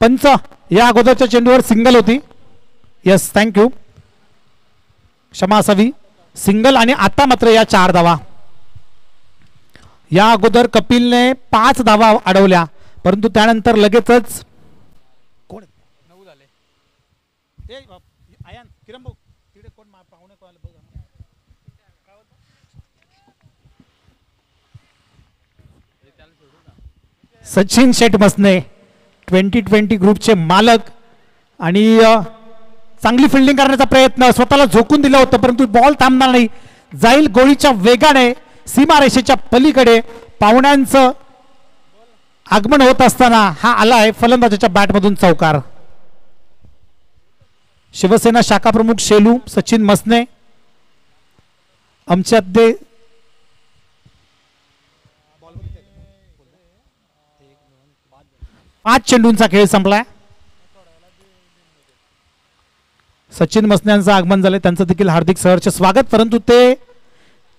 पंच या अगोदरच्या चेंडूवर सिंगल होती. यस, थँक्यू, क्षमा असावी. सिंगल आणि आता मात्र या 4 धावा. या अगोदर कपिलने 5 धावा अडवल्या, परंतु त्यानंतर लगेचच कोण 9 झाले. सचिन शेठ मसने 2020 ग्रुपचे मालक आणि चांगली फिल्डिंग करण्याचा प्रयत्न, स्वतःला झोकून दिलं होतं परंतु बॉल थांबणार नाही, जाईल गोळीच्या वेगाने सीमारेषेच्या पलीकडे. पाहुण्यांचं आगमन होत असताना हा आलाय फलंदाजाच्या बॅटमधून चौकार. शिवसेना शाखा प्रमुख शेलू सचिन मसने आमच्या 5 चेंडूंचा खेळ संपलाय. सचिन मसने यांचं आगमन झाले, त्यांचं देखील हार्दिक सहर्ष स्वागत. परंतु ते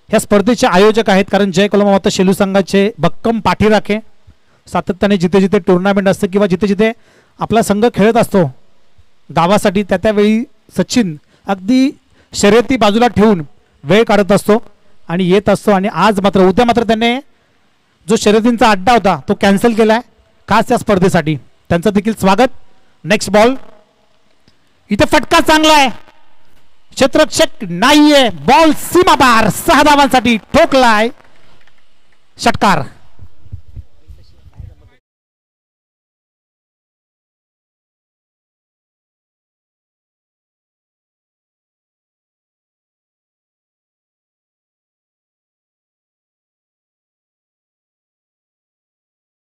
ह्या स्पर्धेचे आयोजक आहेत, कारण जय कोलमा माता शेलू संघाचे भक्कम पाठीराखे. सातत्याने जिथे जिथे टुर्नामेंट असते किंवा जिथे जिथे आपला संघ खेळत असतो गावासाठी, त्या त्यावेळी सचिन अगदी शर्यती बाजूला ठेवून वेळ काढत असतो आणि येत असतो. आणि आज मात्र उद्या मात्र त्याने जो शर्यतींचा अड्डा होता तो कॅन्सल केलाय खास या स्पर्धेसाठी. त्यांचं देखील स्वागत. नेक्स्ट बॉल, इथे फटका चांगला आहे, क्षेत्ररक्षक नाहीये, बॉल सीमा पार, 6 धावांसाठी ठोकलाय षटकार.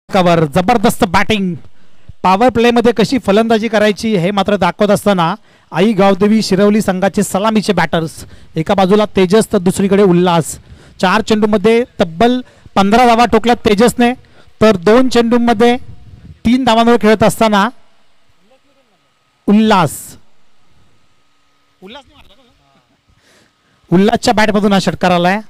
जबरदस्त बॅटिंग, पॉवर प्ले मध्ये कशी फलंदाजी करायची हे मात्र दाखवत असताना आई गावदेवी शिरवली संघाचे सलामीचे बॅटर्स, एका बाजूला तेजस तर दुसरीकडे उल्हास. 4 चेंडूमध्ये तब्बल 15 धावा ठोकल्यात तेजसने, तर 2 चेंडूमध्ये 3 धावांवर खेळत असताना उल्हासच्या बॅटमधून हा षटकार आलाय.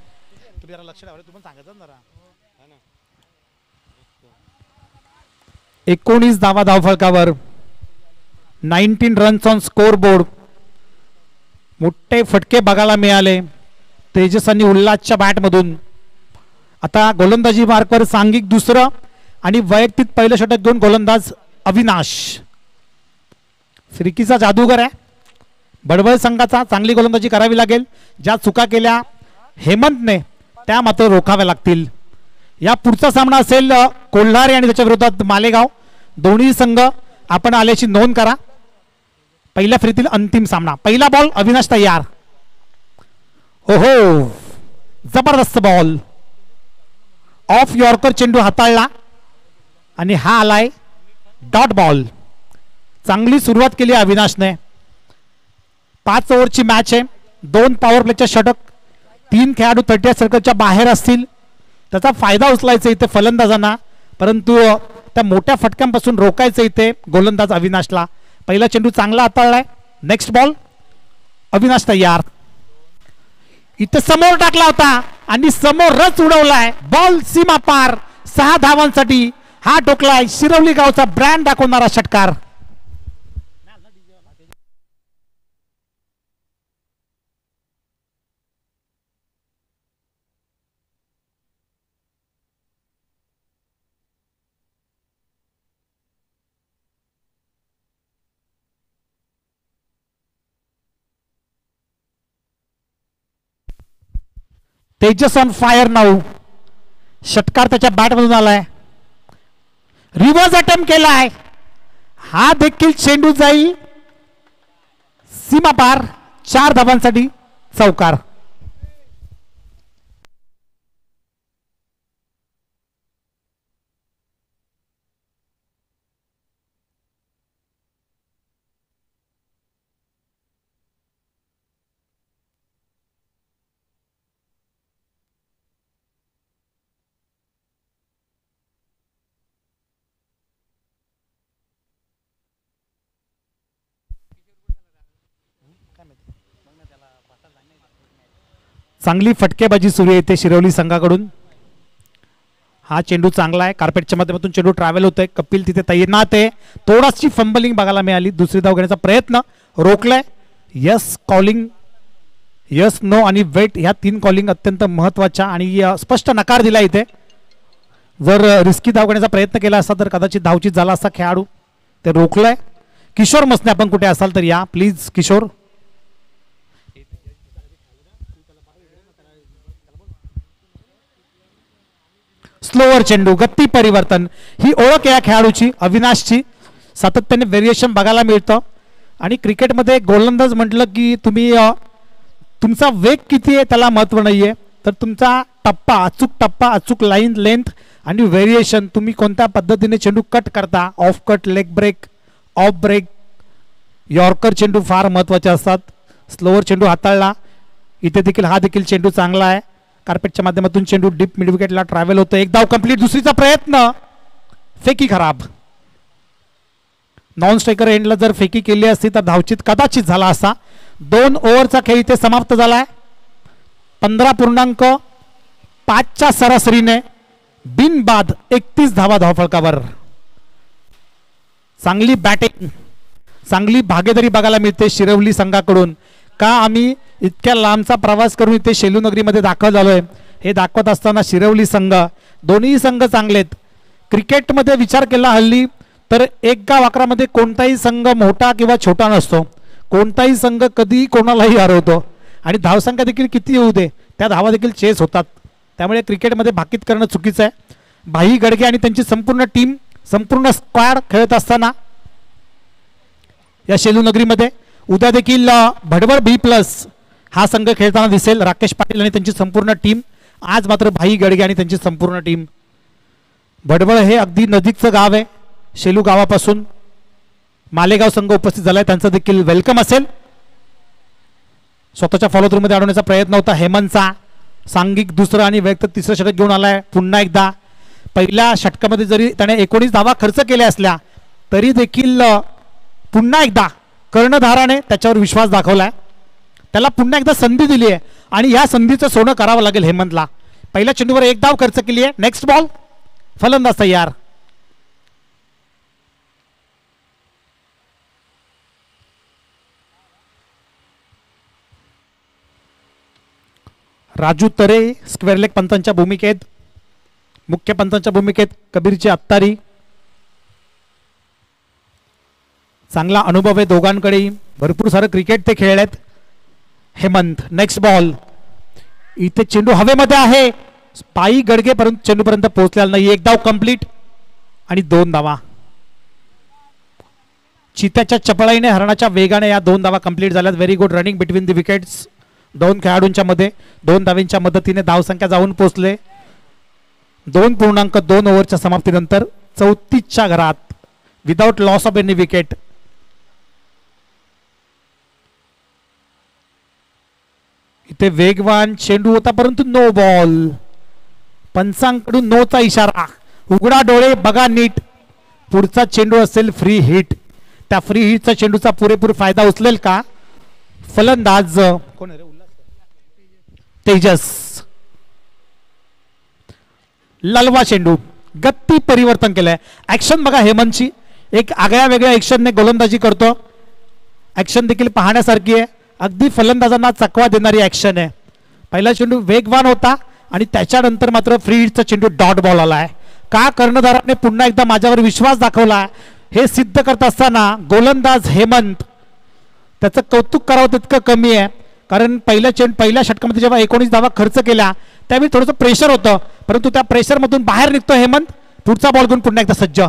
19 धावा धावफलकावर, 19 रन्स ऑन स्कोर बोर्ड. मोठे फटके बघायला मिळाले तेजस आणि उल्हासच्या बॅटमधून. आता गोलंदाजी मार्कवर सांघिक दुसरं आणि वैयक्तिक पहिलं षटक घेऊन गोलंदाज अविनाश. फिरकीचा जादूगर आहे बडबळ संघाचा, चांगली गोलंदाजी करावी लागेल. ज्या चुका केल्या हेमंतने त्या मात्र रोखाव्या लागतील. या पुढचा सामना असेल कोल्हारे आणि त्याच्या विरोधात मालेगाव. दोन्ही संघ आपण आल्याची नोंद करा. पहिल्या फेरीतील अंतिम सामना. पहिला बॉल, अविनाश तयार. ओहो, जबरदस्त बॉल, ऑफ यॉर्कर चेंडू हाताळला आणि हा आलाय डॉट बॉल. चांगली सुरुवात केली अविनाशने. 5 ओव्हरची मॅच आहे, 2 पॉवर प्लेच्या षटक, 3 खेळाडू 30 सर्कलच्या बाहेर असतील. त्याचा फायदा उचलायचा इथे फलंदाजांना, परंतु त्या मोठ्या फटक्यांपासून रोखायचं इथे गोलंदाज अविनाशला. पहिला चेंडू चांगला हाताळलाय. नेक्स्ट बॉल, अविनाश तयार. इथे समोर टाकला होता आणि समोरच उडवलाय बॉल सीमा पार. 6 धावांसाठी हा टोकलाय शिरवली गावचा ब्रँड दाखवणारा षटकार. Tejas on fire now. षटकार त्याच्या बॅटमधून आलाय. रिव्हर्स अटेम्प्ट केलाय, हा देखील चेंडू जाईल सीमा पार. 4 धावांसाठी चौकार. चांगली फटकेबाजी सुरू येते शिरवली संघाकडून. हा चेंडू चांगला आहे, कार्पेटच्या माध्यमातून चेंडू ट्रॅव्हल होतोय, कपिल तिथे तैनात आहे, थोडाशी फंबलिंग बघायला मिळाली, दुसरी धाव घेण्याचा प्रयत्न रोखलाय. यस कॉलिंग, यस नो आणि वेट ह्या 3 कॉलिंग अत्यंत महत्वाच्या आणि स्पष्ट नकार दिला इथे. जर रिस्की धाव घेण्याचा प्रयत्न केला असता तर कदाचित धावचीत झाला असता खेळाडू, ते रोखलंय. किशोर मसने आपण कुठे असाल तर या प्लीज किशोर. स्लोअर चेंडू, गती परिवर्तन, ही ओळख या खेळाडूची, अविनाशची. सातत्याने व्हेरिएशन बघायला मिळतं आणि क्रिकेटमध्ये गोलंदाज म्हटलं की तुम्ही तुमचा वेग किती आहे त्याला महत्त्व नाही आहे, तर तुमचा टप्पा अचूक लाईन लेंथ आणि व्हेरिएशन, तुम्ही कोणत्या पद्धतीने चेंडू कट करता, off cut, leg break, off break, yorker चेंडू फार महत्त्वाचे असतात. स्लोअर चेंडू हाताळला इथे देखील, हा देखील चेंडू चांगला आहे. कार्पेटच्या माध्यमातून चेंडू डीप मिड विकेटला ट्रॅव्हल होतो. एक धाव कंप्लीट. दुसरीचा प्रयत्न, फेकी खराब. नॉन स्ट्रायकर एंडला जर फेकी केली असती तर धावचीत कदाचित झाला असता. 2 ओव्हरचा खेळ इथे समाप्त झालाय. 15.5च्या सरासरीने बिनबाद 31 धावा धावफलकावर. चांगली बॅटिंग, चांगली भागीदारी बघायला मिळते शिरवली संघाकडून. का आम्ही इतक्या लांबचा प्रवास करून इथे शेलूनगरीमध्ये दाखल झालोय हे दाखवत असताना शिरवली संघ, दोन्ही संघ चांगलेत. क्रिकेटमध्ये विचार केला हल्ली तर एक गाव अकरामध्ये कोणताही संघ मोठा किंवा छोटा नसतो, कोणताही संघ कधीही कोणालाही हरवतो आणि धावसंख्या देखील किती येऊ दे त्या धावा देखील चेस होतात. त्यामुळे क्रिकेटमध्ये भाकीत करणं चुकीचं आहे. भाई गडगे आणि त्यांची संपूर्ण टीम, संपूर्ण स्क्वॅड खेळत असताना या शेलूनगरीमध्ये उद्या देखील भडवळ B+ हा संघ खेळताना दिसेल. राकेश पाटील आणि त्यांची संपूर्ण टीम. आज मात्र भाई गडगे आणि त्यांची संपूर्ण टीम. भडवळ हे अगदी नजीकचं गाव आहे, शेलू गावापासून. मालेगाव संघ उपस्थित झालाय, त्यांचं देखील वेलकम असेल. स्वतःच्या फॉलो थ्रू मध्ये अडवण्याचा प्रयत्न होता हेमंतचा. सांघिक दुसरं आणि वैयक्तिक तिसरं षटक घेऊन आलाय पुन्हा एकदा. पहिल्या षटकामध्ये जरी त्याने 19 धावा खर्च केल्या असल्या तरी देखील पुन्हा एकदा कर्णधाराने त्याच्यावर विश्वास दाखवलाय, त्याला पुन्हा एकदा संधी दिली आहे आणि या संधीचं सोनं करावं लागेल हेमंतला. पहिल्या चेंडूवर 1 धाव खर्च केली आहे. नेक्स्ट बॉल, फलंदाज तयार. राजू तरे स्क्वेअर लेग पंचांच्या भूमिकेत, मुख्य पंचांच्या भूमिकेत कबीरची अत्तारी. चांगला अनुभव आहे दोघांकडे, भरपूर सारं क्रिकेट ते खेळलेत. Hemant, next ball. इथे चेंडू हवेमध्ये आहे, पायी गडगे पर्यंत चेंडूपर्यंत पोहोचलेला नाही. 1 धाव कंप्लीट आणि 2 धावा. चित्याच्या चपळाईने, हरणाच्या वेगाने या 2 धावा कंप्लीट झाल्यात. Very good running between the wickets. 2 खेळाडूंच्या मध्ये 2 धावींच्या मदतीने धावसंख्या जाऊन पोहोचले. 2.2 ओव्हरच्या समाप्तीनंतर 34च्या घरात without loss of any wicket. इथे वेगवान चेंडू होता परंतु नो बॉल. पंचांकडून नोचा इशारा. उघडा डोळे, बघा नीट. पुढचा चेंडू असेल फ्री हिट. त्या फ्री हिटचा चेंडूचा पुरेपूर फायदा उचलेल का फलंदाज? कोण आहे रे? तेजस. ललवा चेंडू, गती परिवर्तन केलंय. ऍक्शन बघा हेमंतची, एक आगळ्या वेगळ्या ऍक्शनने गोलंदाजी करतो. ऍक्शन देखील पाहण्यासारखी आहे, अगदी फलंदाजांना चकवा देणारी ऍक्शन आहे. पहिला चेंडू वेगवान होता आणि त्याच्यानंतर मात्र फ्री हिटचा चेंडू डॉट बॉल आलाय. का कर्णधाराने पुन्हा एकदा माझ्यावर विश्वास दाखवला हे सिद्ध करत असताना गोलंदाज हेमंत, त्याचं कौतुक करावं तितकं कमी आहे. कारण पहिल्या षटकामध्ये जेव्हा 19 धावा खर्च केल्या त्यावेळी थोडंसं प्रेशर होतं, परंतु त्या प्रेशरमधून बाहेर निघतो हेमंत. पुढचा बॉल घेऊन पुन्हा एकदा सज्ज.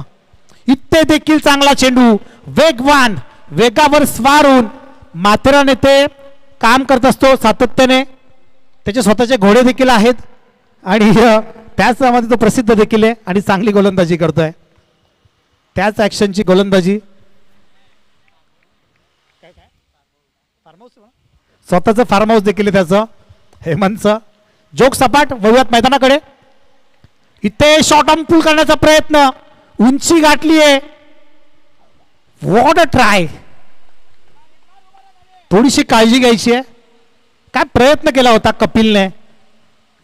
इथे देखील चांगला चेंडू, वेगवान, वेगावर स्वार होऊन माथेरान येथे काम करत असतो सातत्याने. त्याचे स्वतःचे घोडे देखील आहेत आणि त्याचमध्ये तो प्रसिद्ध देखील आहे आणि चांगली गोलंदाजी करतोय. त्याच ऍक्शनची गोलंदाजी. स्वतःचं फार्म हाऊस देखील त्याचं हेमंतचं. जोग सपाट, वळूयात मैदानाकडे. इथे शॉर्ट आर्म पुल करण्याचा प्रयत्न, उंची गाठली आहे. What a try. थोडीशी काळजी घ्यायची आहे. काय प्रयत्न केला होता कपिलने.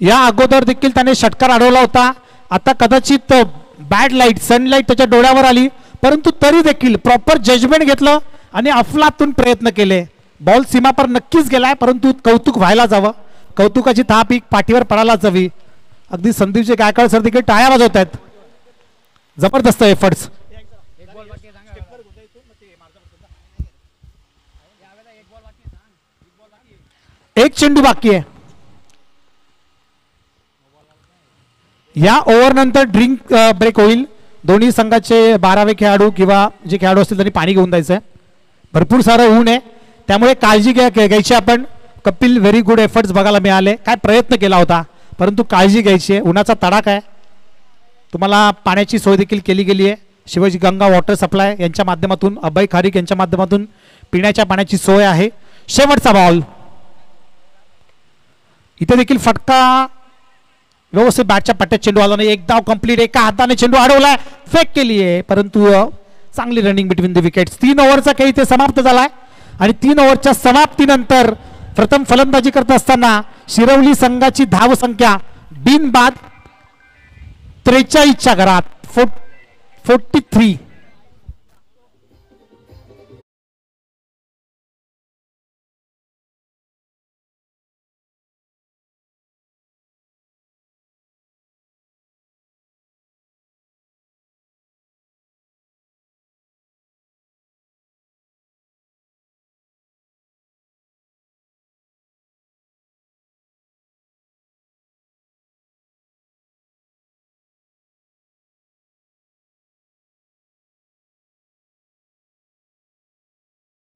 या अगोदर देखील त्याने षटकार अडवला होता आता कदाचित बॅड लाईट सनलाईट त्याच्या डोळ्यावर आली, परंतु तरी देखील प्रॉपर जजमेंट घेतलं आणि अफलातून प्रयत्न केले. बॉल सीमापर नक्कीच गेलाय, परंतु कौतुक व्हायला जावं, कौतुकाची थाप ही पाठीवर पडायलाच हवी. अगदी संदीपचे गायकवाड सर देखील टाळ्या वाजवत आहेत. जबरदस्त एफर्ट्स. एक चेंडू बाकी आहे. या ओव्हर नंतर ड्रिंक ब्रेक होईल. दोन्ही संघाचे 12वे खेळाडू किंवा जे खेळाडू असतील त्यांनी पाणी घेऊन जायचं आहे. भरपूर सारं ऊन आहे, त्यामुळे काळजी घ्यायची आपण. कपिल व्हेरी गुड एफर्ट्स बघायला मिळाले. काय प्रयत्न केला होता, परंतु काळजी घ्यायची आहे. उन्हाचा तडाखा आहे. तुम्हाला पाण्याची सोय देखील केली गेली आहे. शिवाजी गंगा वॉटर सप्लाय यांच्या माध्यमातून, अभय खारीक यांच्या माध्यमातून पिण्याच्या पाण्याची सोय आहे. शेवटचा बॉल. इथे देखील फटका व्यवस्थित बॅटच्या पट्ट्यात चेंडू आला नाही. एक धाव कंप्लीट. एका हाताने चेंडू अडवलाय, फेक केली आहे, परंतु चांगली रनिंग बिटवीन द विकेट्स. 3 ओव्हरचा खेळ इथे समाप्त झालाय आणि 3 ओव्हरच्या समाप्तीनंतर प्रथम फलंदाजी करत असताना शिरवली संघाची धाव संख्या बिनबाद 43च्या घरात 43.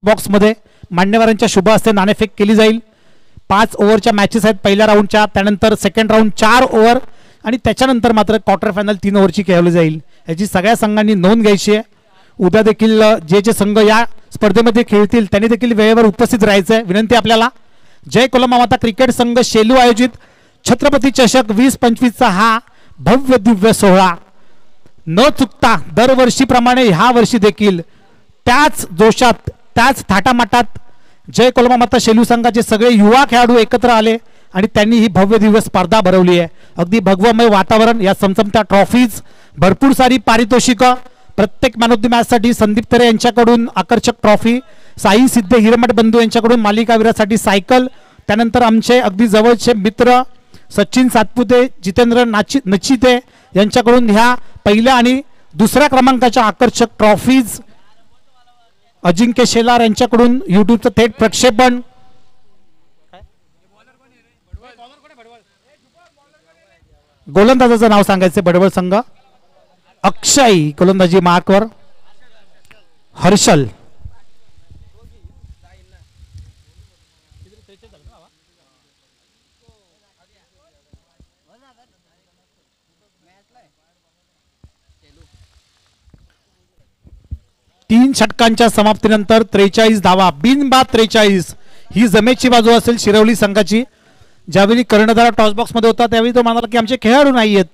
बॉक्समध्ये मान्यवरांच्या शुभ हस्ते नाणेफेक केली जाईल. 5 ओव्हरच्या मॅचेस आहेत पहिल्या राऊंडच्या, त्यानंतर सेकंड राऊंड 4 ओव्हर आणि त्याच्यानंतर मात्र क्वार्टर फायनल 3 ओव्हरची खेळवली जाईल. याची सगळ्या संघांनी नोंद घ्यायची आहे. उद्या देखील जे संघ या स्पर्धेमध्ये खेळतील त्यांनी देखील वेळेवर उपस्थित राहायचं आहे. विनंती आपल्याला. जय कोलंबा माता क्रिकेट संघ शेलू आयोजित छत्रपती चषक 2025चा हा भव्य दिव्य सोहळा न चुकता दरवर्षीप्रमाणे ह्या वर्षी देखील त्याच जोशात, त्याच थाटामाटात जय कोलंबा माता शेलू संघाचे सगळे युवा खेळाडू एकत्र आले आणि त्यांनी ही भव्य दिव्य स्पर्धा भरवली आहे. अगदी भगवमय वातावरण, या चमचमत्या ट्रॉफीज, भरपूर सारी पारितोषिकं. प्रत्येक मॅन ऑफ द मॅच साठी संदीप तरे यांच्याकडून आकर्षक ट्रॉफी, साई सिद्धे हिरेमठ बंधू यांच्याकडून मालिकावीरासाठी सायकल, त्यानंतर आमचे अगदी जवळचे मित्र सचिन सातपुते, जितेंद्र नचिते यांच्याकडून ह्या पहिल्या आणि दुसऱ्या क्रमांकाच्या आकर्षक ट्रॉफीज, अजिंक्य शेलार यांच्याकडून यूट्यूबचं थेट प्रक्षेपण, गोलंदाजाचं नाव सांगायचं बडवळ संघ, अक्षय गोलंदाजी मार्कवर, हर्षल, तीन षटकांच्या समाप्तीनंतर 43 धावा, बिनबाद 43. ही जमेची बाजू असेल शिरवली संघाची. ज्यावेळी कर्णधार टॉस बॉक्स मध्ये होता त्यावेळी तो म्हणाला की आमचे खेळाडू नाहीयेत,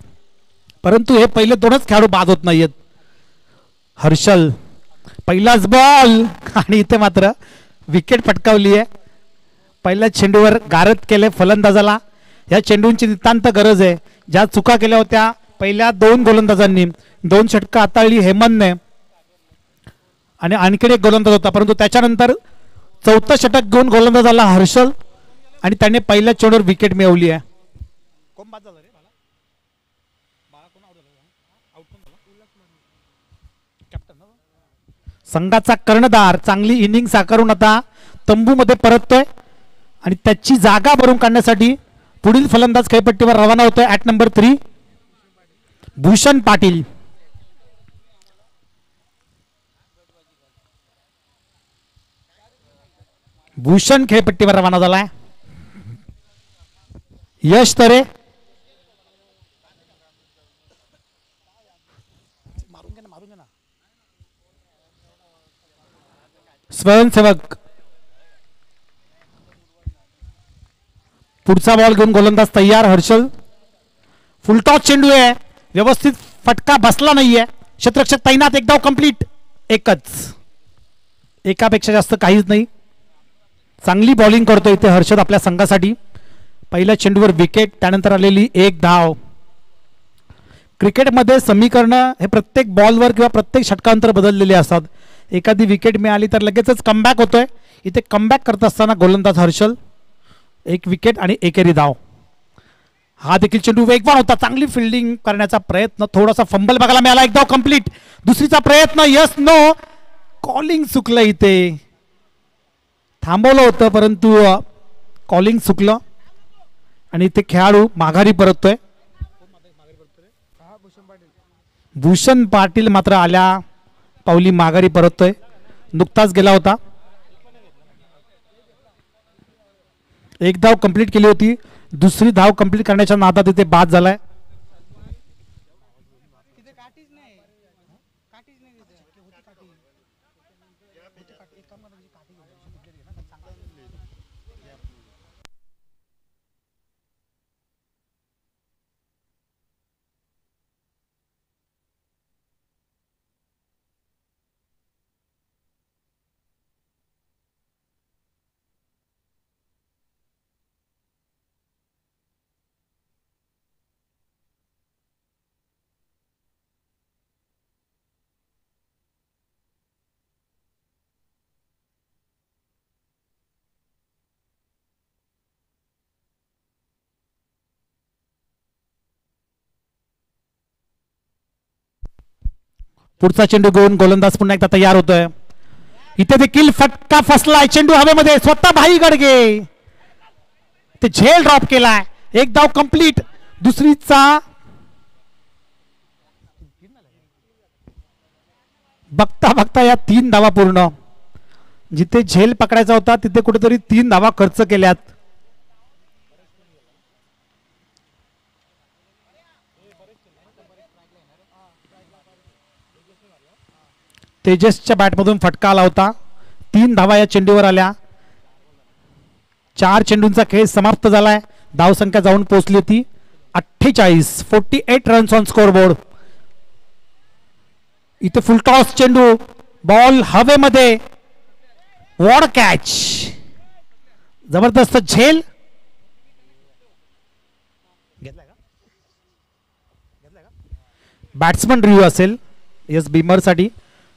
परंतु हे पहिले दोनच खेळाडू बाद होत नाहीयेत. हर्षल पहिलाच बॉल आणि इथे मात्र विकेट पटकावली आहे. पहिल्या चेंडूवर गारद केले फलंदाजाला. या चेंडूंची नितांत गरज आहे. ज्या चुका केल्या होत्या पहिल्या 2 गोलंदाजांनी, 2 षटकं हाताळली हेमंतने आणि आणखी एक गोलंदाज होता, परंतु त्याच्यानंतर 4थं षटक घेऊन गोलंदाज आला हर्षल आणि त्याने पहिल्या चेंडूवर विकेट मिळवली आहे. संघाचा कर्णधार चांगली इनिंग साकारून आता तंबूमध्ये परततोय आणि त्याची जागा भरून काढण्यासाठी पुढील फलंदाज खेळपट्टीवर रवाना होतोय. At number 3 Bhushan Patil. भूषण खेळपट्टीवर रवाना झालाय. यश तरे, स्वयंसेवक पुढचा बॉल घेऊन गोलंदाज तयार. हर्षल फुलटॉस चेंडू आहे, व्यवस्थित फटका बसला नाहीये. क्षेत्ररक्षक तैनात. एक धाव कंप्लीट. एकच, एकापेक्षा जास्त काहीच नाही. चांगली बॉलिंग करतो इथे हर्षद आपल्या संघासाठी. पहिल्या चेंडूवर विकेट, त्यानंतर आलेली एक धाव. क्रिकेटमध्ये समीकरणं हे प्रत्येक बॉलवर किंवा प्रत्येक षटकांतर बदललेले असतात. एखादी विकेट मिळाली तर लगेचच कमबॅक होतोय. इथे कमबॅक करत असताना गोलंदाज हर्षल, एक विकेट आणि एकेरी धाव. हा देखील चेंडू वेगवान होता. चांगली फिल्डिंग करण्याचा प्रयत्न, थोडासा फंबल बघायला मिळाला. एक धाव कंप्लीट. दुसरीचा प्रयत्न, यस नो, कॉलिंग चुकलं. इथे थांबवलं होतं परंतु कॉलिंग चुकलं आणि इथे खेळाडू माघारी परततोय. भूषण पाटील मात्र आल्या पावली माघारी परततोय. नुकताच गेला होता. एक धाव कंप्लीट केली होती. दुसरी धाव कंप्लीट करण्याच्या नादात इथे बाद झालाय. पुढचा चेंडू घेऊन गोलंदाज पुन्हा एकदा तयार होतोय. इथे देखील फटका फसलाय. चेंडू हवेमध्ये, स्वतः भाई गडगे ते झेल ड्रॉप केलाय. एक धाव कंप्लीट. दुसरीचा बघता बघता या 3 धावा पूर्ण. जिथे झेल पकडायचा होता तिथे कुठेतरी 3 धावा खर्च केल्यात. तेजसच्या बॅटमधून फटका आला होता. 3 धावा या चेंडूवर आल्या. 4 चेंडूंचा खेळ समाप्त झालाय. धावसंख्या जाऊन पोहोचली होती 48 रन्स ऑन स्कोरबोर्ड. इथे फुलटॉस चेंडू, बॉल हवेमध्ये, वॉड कॅच, जबरदस्त झेल. बॅट्समन रिव्ह्यू असेल यस बीमर साठी.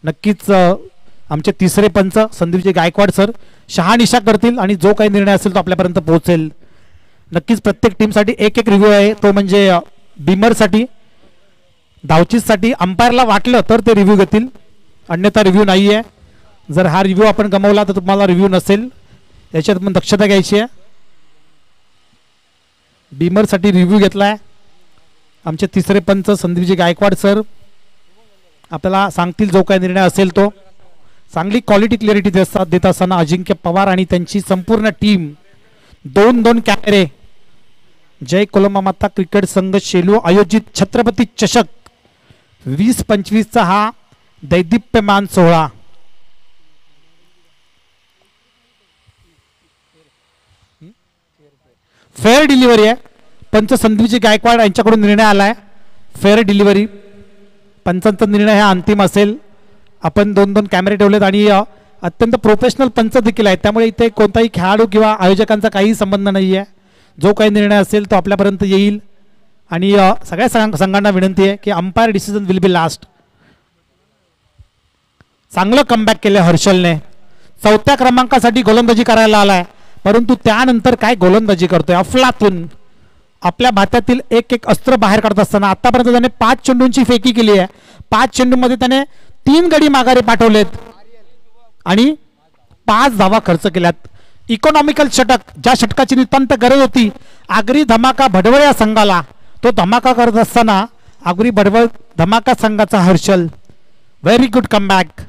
नक्कीच आमचे तिसरे पंच संदीपजी गायकवाड सर शहानिशा करतील आणि जो काही निर्णय असेल तो आपल्यापर्यंत पोहोचेल. नक्कीच प्रत्येक टीमसाठी एक रिव्ह्यू आहे. तो म्हणजे बीमरसाठी, धावचीसाठी. अंपायरला वाटलं तर ते रिव्ह्यू घेतील, अन्यथा रिव्ह्यू नाही आहे. जर हा रिव्ह्यू आपण गमावला तर तुम्हाला रिव्ह्यू नसेल, याच्यात पण दक्षता घ्यायची आहे. बीमरसाठी रिव्ह्यू घेतलाय आमचे तिसरे पंच संदीपजी गायकवाड सर. आपल्याला सांगतील जो काही निर्णय असेल तो. चांगली क्वालिटी क्लॅरिटी देत असताना अजिंक्य पवार आणि त्यांची संपूर्ण टीम. 2 कॅमेरे. जय कोलंबा माता क्रिकेट संघ शेलू आयोजित छत्रपती चषक 2025 हा दैदिप्यमान सोहळा. फेअर डिलिव्हरी आहे. पंच संदीपजी गायकवाड यांच्याकडून निर्णय आलाय फेअर डिलिव्हरी. पंचांचा निर्णय हा अंतिम असेल. आपण 2 कॅमेरे ठेवलेत आणि अत्यंत प्रोफेशनल पंच देखील आहेत, त्यामुळे इथे कोणताही खेळाडू किंवा आयोजकांचा काही संबंध नाही आहे. जो काही निर्णय असेल तो आपल्यापर्यंत येईल. आणि सगळ्या संघांना विनंती आहे की umpire decision will be last. चांगलं कमबॅक केलं हर्षलने. 4थ्या क्रमांकासाठी गोलंदाजी करायला आलाय, परंतु त्यानंतर काय गोलंदाजी करतोय अफलातून. आपल्या भात्यातील एक अस्त्र बाहेर काढत असताना आतापर्यंत त्याने 5 चेंडूंची फेकी केली आहे. 5 चेंडूंमध्ये त्याने 3 गडी माघारी पाठवलेत आणि 5 धावा खर्च केल्यात. इकॉनॉमिकल षटक, ज्या षटकाची नितांत गरज होती आगरी धमाका भडवळ या संघाला, तो धमाका करत असताना आगरी भडवळ धमाका संघाचा हर्षल व्हेरी गुड कमबॅक.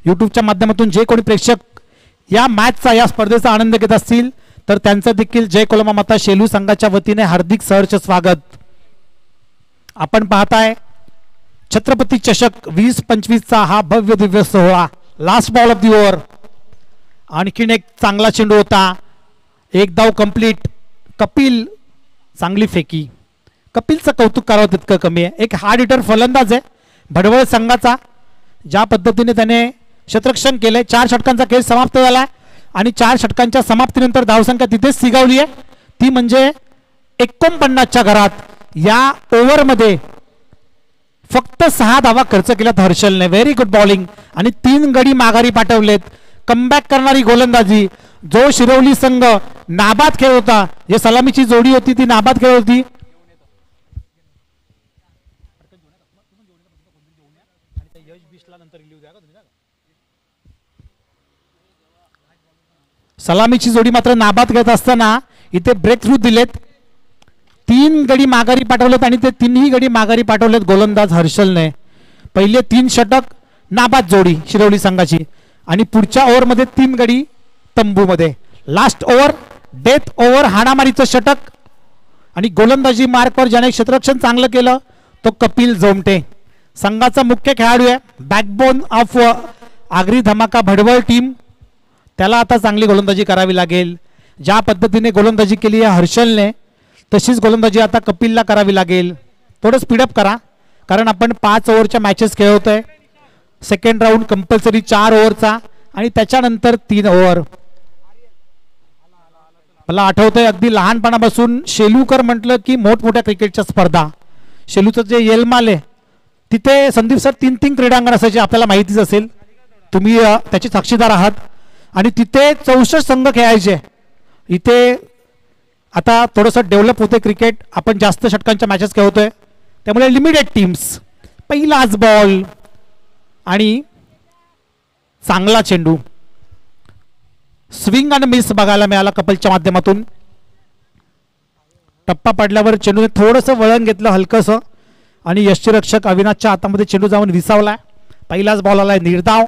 यूट्यूबच्या माध्यमातून जे कोणी प्रेक्षक या मॅचचा, या स्पर्धेचा आनंद घेत असतील तर त्यांचं देखील जय कोलंबा माता शेलू संघाच्या वतीने हार्दिक सहर्ष स्वागत. आपण पाहताय छत्रपती चषक 2025 हा भव्य दिव्य सोहळा. Last ball of the over. आणखीन एक चांगला चेंडू होता. एक धाव कंप्लीट. कपिल चांगली फेकी. कपिलचं कौतुक करावं तितकं कमी आहे. एक हार्ड हिटर फलंदाज आहे भडवळ संघाचा. ज्या पद्धतीने त्याने क्षेत्ररक्षण केलंय. 4 षटकांचा खेळ समाप्त झाला आणि 4 षटकांच्या समाप्तीनंतर धावसंख्या तिथेच सिगावली आहे. ती म्हणजे 49च्या घरात. या ओव्हरमध्ये फक्त 6 धावा खर्च केल्यात हर्षलने. व्हेरी गुड बॉलिंग आणि 3 गडी माघारी पाठवलेत. कमबॅक करणारी गोलंदाजी. जो शिरवली संघ नाबाद खेळ होता, जे सलामीची जोडी होती ती नाबाद खेळ होती. सलामीची जोडी मात्र नाबाद घेत असताना इथे ब्रेक थ्रू दिलेत. 3 गडी माघारी पाठवलेत आणि ते 3ही गडी माघारी पाठवलेत गोलंदाज हर्षलने. पहिले 3 षटक नाबाद जोडी शिरवली संघाची आणि पुढच्या ओव्हरमध्ये 3 गडी तंबूमध्ये. लास्ट ओव्हर डेथ ओव्हर हाणामारीचं षटक आणि गोलंदाजी मार्कवर ज्याने क्षेत्ररक्षण चांगलं केलं तो कपिल जोमटे. संघाचा मुख्य खेळाडू आहे, बॅकबोन ऑफ आगरी धमाका भडवळ टीम. त्याला आता चांगली गोलंदाजी करावी लागेल. ज्या पद्धतीने गोलंदाजी केली आहे हर्षलने तशीच गोलंदाजी आता कपिलला करावी लागेल. थोडं स्पीडअप करा कारण आपण 5 ओव्हरच्या मॅचेस खेळवतोय. सेकंड राऊंड कंपल्सरी 4 ओव्हरचा आणि त्याच्यानंतर 3 ओव्हर. मला आठवतंय अगदी लहानपणापासून शेलूकर म्हटलं की मोठमोठ्या क्रिकेटच्या स्पर्धा. शेलूचं जे येलमाल आहे तिथे संदीप सर 3 क्रीडांगण असायचे, आपल्याला माहितीच असेल, तुम्ही त्याचे साक्षीदार आहात. आणि तिथे 64 संघ खेळायचे. इथे आता थोडंसं डेव्हलप होते क्रिकेट, आपण जास्त षटकांच्या मॅचेस खेळतोय त्यामुळे लिमिटेड टीम्स. पहिलाच बॉल आणि चांगला चेंडू. स्विंग आणि मिस बघायला मिळाला कपिलच्या माध्यमातून. टप्पा पडल्यावर चेंडूने थोडंसं वळण घेतलं हलकंसं आणि यष्टीरक्षक अविनाशच्या हातामध्ये चेंडू जाऊन विसावला. पहिलाच बॉल आलाय निर्धाव.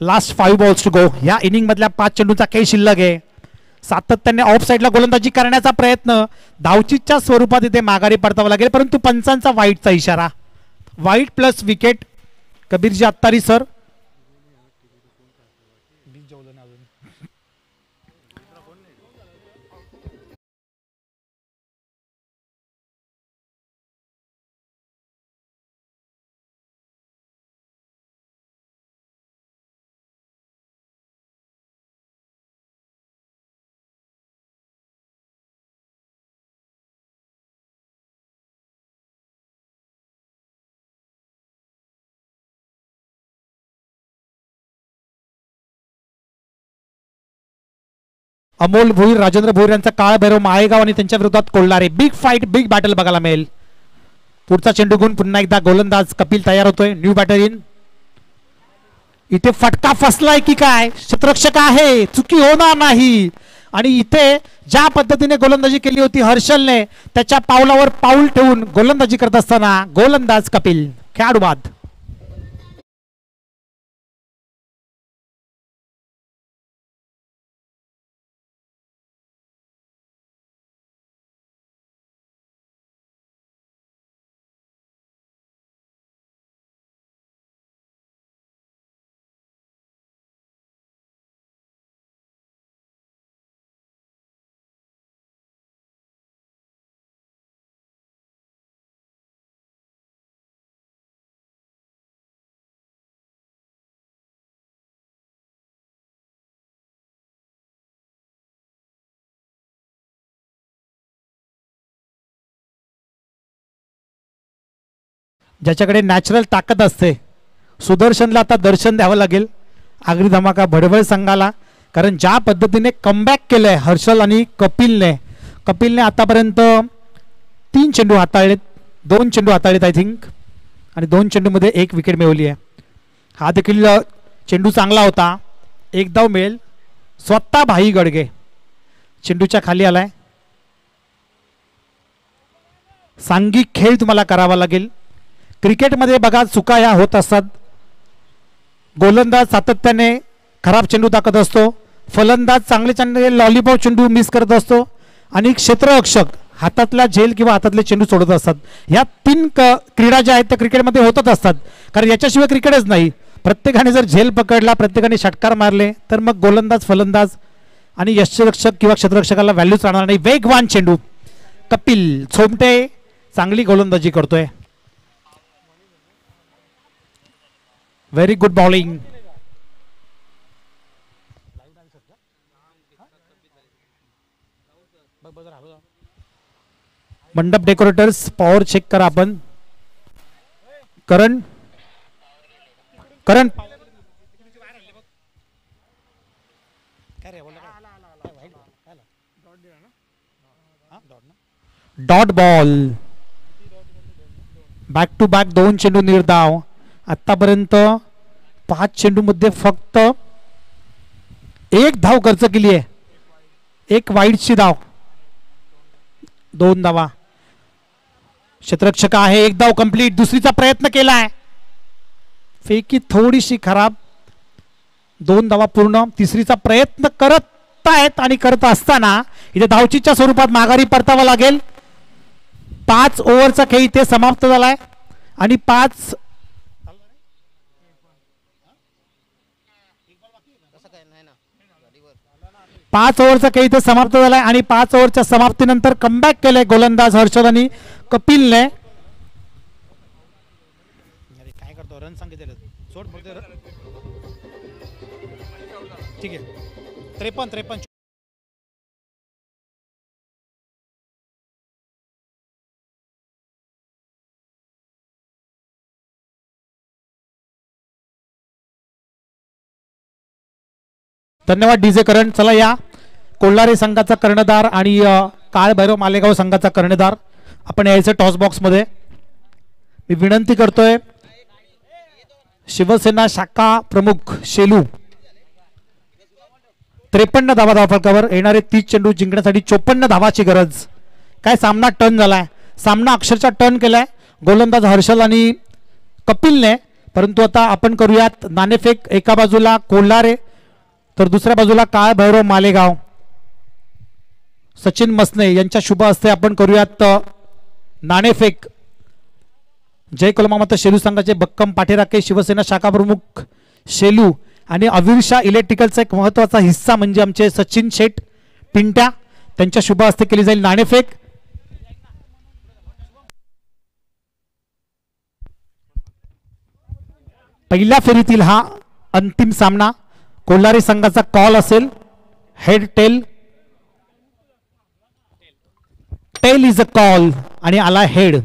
Last 5 balls to go. या इनिंग मधल्या 5 चेंडूचा काही शिल्लक आहे. सातत्याने ऑफ साईडला गोलंदाजी करण्याचा प्रयत्न, धावचीच्या स्वरूपात इथे माघारी पडतावं लागेल परंतु पंचांचा वाईटचा इशारा. Wide plus wicket. Kabirji Attari sir. Amol Bhoir, Rajendra Bhoir यांचा काळ भैरव माळेगाव आणि त्यांच्या विरोधात Kolhare. Big fight, big battle बघायला मिळेल. पुढचा चेंडू घेऊन पुन्हा एकदा गोलंदाज कपिल तयार होतोय. New batter in. इथे फटका फसलाय की काय? क्षेत्ररक्षक आहे, चुकी होणार नाही. आणि इथे ज्या पद्धतीने गोलंदाजी केली होती हर्षलने त्याच्या पावलावर पाऊल ठेवून गोलंदाजी करत असताना गोलंदाज कपिल. खेळाडू बाद. ज्याच्याकडे नॅचरल ताकद असते सुदर्शनला आता दर्शन द्यावं लागेल आगरी धमाका भडवळ संघाला. कारण ज्या पद्धतीने कमबॅक केलंय हर्षल आणि कपिलने आतापर्यंत 3 चेंडू हाताळलेत, 2 चेंडू हाताळलेत आय थिंक आणि 2 चेंडूमध्ये 1 विकेट मिळवली आहे. हा देखील चेंडू चांगला होता. 1 धाव मिळेल. स्वतः भाई गडगे चेंडूच्या खाली आलाय. सांघिक खेळ तुम्हाला करावा लागेल. क्रिकेटमध्ये बघा चुका ह्या होत असतात. गोलंदाज सातत्याने खराब चेंडू टाकत असतो, फलंदाज चांगले लॉलीपॉप चेंडू मिस करत असतो आणि क्षेत्ररक्षक हातातला झेल किंवा हातातले चेंडू सोडत असतात. ह्या 3 क्रीडा ज्या आहेत त्या क्रिकेटमध्ये होतच असतात. कारण याच्याशिवाय क्रिकेटच नाही. प्रत्येकाने जर झेल पकडला, प्रत्येकाने षटकार मारले तर मग गोलंदाज, फलंदाज आणि यष्टीरक्षक किंवा क्षेत्ररक्षकाला व्हॅल्यूच राहणार नाही. वेगवान चेंडू. कपिल छोमटे चांगली गोलंदाजी करतोय. Very good bowling. Mandap decorators power check करा आपण. Karan Karan dot ball. Back to back 2 चेंडू निर्धाव. आतापर्यंत 5 चेंडूमध्ये फक्त 1 धाव खर्च केली आहे. 1 वाईडची धाव, 2 धावा. क्षेत्ररक्षक आहे, 1 धाव कंप्लीट. दुसरीचा प्रयत्न केलाय, फेकी थोडीशी खराब. 2 धावा पूर्ण. तिसरीचा प्रयत्न करत आहेत आणि करत असताना इथे धावचीच्या स्वरूपात माघारी परतावा लागेल. 5 ओव्हरचा खेळ इथे समाप्त झालाय आणि 5 ओव्हरचा खेळ इथे समाप्त झालाय आणि 5 ओव्हरच्या समाप्तीनंतर कमबॅक केलंय गोलंदाज हर्षद आणि कपिलने. काय करतो, रन सांगितले सोड, ठीक आहे. 53. धन्यवाद डीजे करण. चला या कोल्हारे संघाचा कर्णधार आणि काळभैरव मालेगाव संघाचा कर्णधार आपण यायचं टॉस बॉक्स मध्ये. मी विनंती करतोय शिवसेना शाखा प्रमुख शेलू. 53 धावा धावफलकावर. येणारे 30 चेंडू जिंकण्यासाठी 54 धावाची गरज. काय सामना टर्न झालाय, सामना अक्षरशः टर्न केलाय गोलंदाज हर्षल आणि कपिलने. परंतु आता आपण करूयात नाणेफेक. एका बाजूला कोल्हारे तर दुसऱ्या बाजूला काळभैरव मालेगाव. सचिन मसने यांच्या शुभ हस्ते आपण करूयात नाणेफेक. जय कोलमामाता शेलू संघाचे बक्कम पाठीराखे शिवसेना शाखा प्रमुख शेलू आणि अविरशा इलेक्ट्रिकलचा एक महत्वाचा हिस्सा म्हणजे आमचे सचिन शेठ पिंट्या, त्यांच्या शुभ हस्ते केली जाईल नाणेफेक. पहिल्या फेरीतील हा अंतिम सामना. कोल्हारी संघाचा कॉल असेल head tail. Tail is a call आणि आला हेड.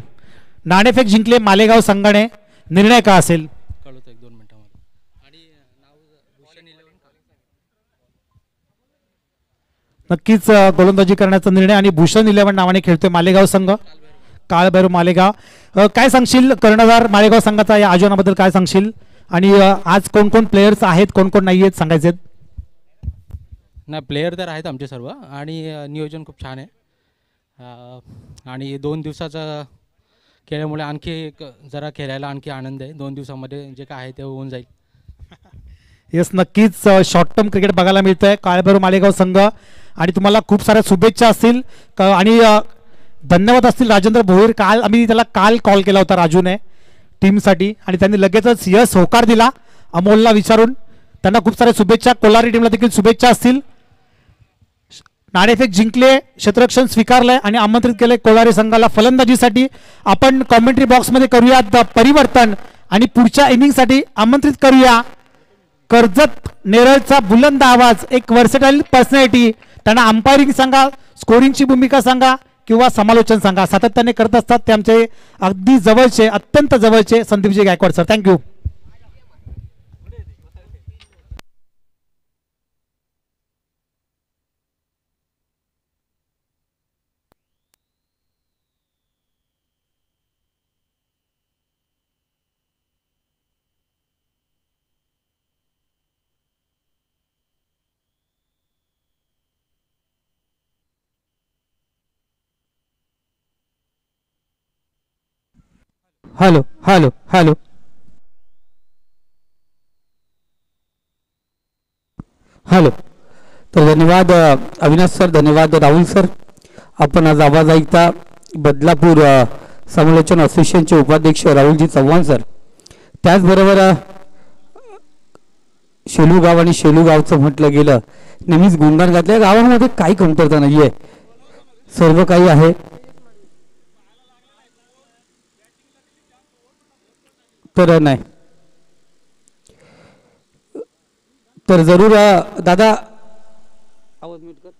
नाणेफेक जिंकले मालेगाव संघाने. निर्णय का असेल? नक्कीच गोलंदाजी करण्याचा निर्णय आणि भूषण 11 नावाने खेळतोय मालेगाव संघ. काळभैरव मालेगाव. काय सांगशील कर्णधार मालेगाव संघाचा या आयोजनाबद्दल काय सांगशील? आणि आज कोण कोण प्लेयर्स आहेत, कोण कोण नाही आहेत सांगायचे? नाही, प्लेयर तर आहेत आमचे सर्व आणि नियोजन खूप छान आहे. आणि 2 दिवसाचा खेळल्यामुळे आणखी जरा खेळायला आणखी आनंद आहे. 2 दिवसामध्ये जे काय आहे ते होऊन जाईल. येस, नक्कीच शॉर्ट टर्म क्रिकेट बघायला मिळतं आहे काळभैरव मालेगाव संघ. आणि तुम्हाला खूप साऱ्या शुभेच्छा असतील आणि धन्यवाद असतील राजेंद्र भोईर. आम्ही त्याला काल कॉल केला होता राजूने टीमसाठी आणि त्यांनी लगेचच यस होकार दिला अमोलला विचारून. त्यांना खूप साऱ्या शुभेच्छा. कोल्हारी टीमला देखील शुभेच्छा असतील. नाणेफेक जिंकले, क्षेत्ररक्षण स्वीकारलंय आणि आमंत्रित केले कोल्हारी संघाला फलंदाजीसाठी. आपण कॉमेंट्री बॉक्समध्ये करूयात परिवर्तन आणि पुढच्या इनिंगसाठी आमंत्रित करूया कर्जत नेरळचा बुलंद आवाज, एक वर्सेटाईल पर्सनॅलिटी. त्यांना अंपायरिंग सांगा, स्कोरिंगची भूमिका सांगा किंवा समालोचन सांगा, सातत्याने करत असतात ते आमचे अगदी जवळचे, अत्यंत जवळचे Sandeepji Gaikwad sir. Thank you. Hello hello hello hello. तर धन्यवाद अविनाश सर, धन्यवाद राहुल सर. आपण आज आवाज ऐकता बदलापूर समालोचन असोसिएशनचे उपाध्यक्ष राहुलजी चव्हाण सर. त्याचबरोबर शेलूगाव आणि शेलूगावचं म्हटलं गेलं नेहमीच गुणगान घातल्या गावामध्ये काही कमतरता नाही आहे, सर्व काही आहे. तर नाही तर जरूर दादा आवाज म्यूट कर.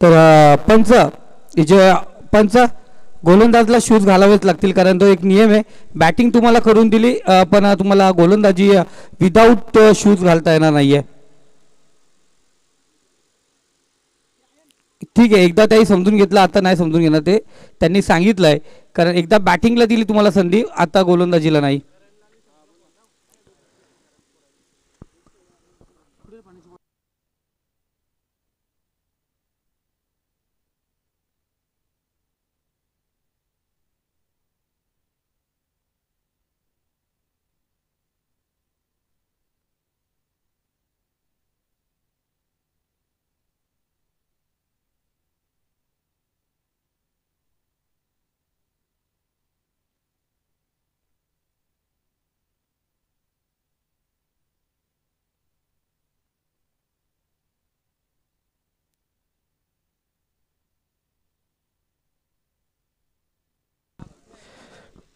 तर पंच जे पंच गोलंदाजला शूज घालावेच लागतील, कारण तो एक नियम आहे. बॅटिंग तुम्हाला करून दिली, पण तुम्हाला गोलंदाजी विदाऊट शूज घालता येणार नाहीये. ठीक आहे, एकदा त्याही समजून घेतलं, आता नाही समजून घेणार ते. त्यांनी सांगितलंय, कारण एकदा बॅटिंगला दिली तुम्हाला संधी, आता गोलंदाजीला नाही.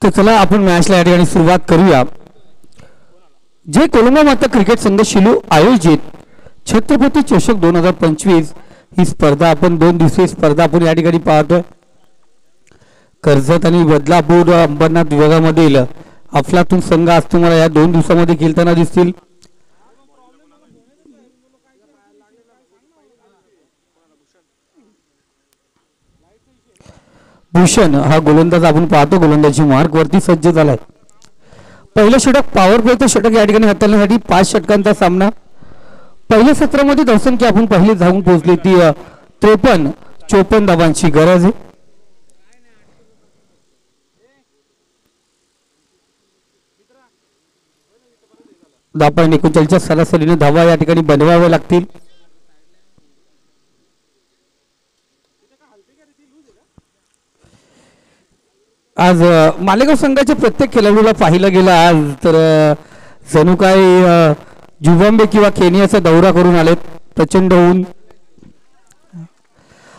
तर चला आपण मॅचला या ठिकाणी सुरुवात करूया. जे कोलंबो माता क्रिकेट संघ शिलू आयोजित छत्रपती चषक 2025 ही स्पर्धा आपण 2 दिवसीय स्पर्धा आपण या ठिकाणी पाहतोय. कर्जत आणि बदलापूर अंबरनाथ विभागामधील अफलातून संघ आज तुम्हाला या 2 दिवसामध्ये खेळताना दिसतील. भूषण हा गोलंदाज आपण पाहतो, गोलंदाजी मार्क वरती सज्ज झालाय. पहिलं षटक पॉवर प्लेचं षटक या ठिकाणी हाताळण्यासाठी 5 षटकांचा सामना. पहिल्या सत्रामध्ये धावसंख्या आपण पहिली धावून पोहोचली ती 53-54 धावांची गरज आहे. धावा 39च्या सरासरीने धावा या ठिकाणी बनवाव्या लागतील. आज मालेगाव संघाच्या प्रत्येक खेळाडूला पाहिलं गेलं आज तर जणू काय झिम्बाब्वे किंवा केनियाचा दौरा करून आलेत. प्रचंड ऊन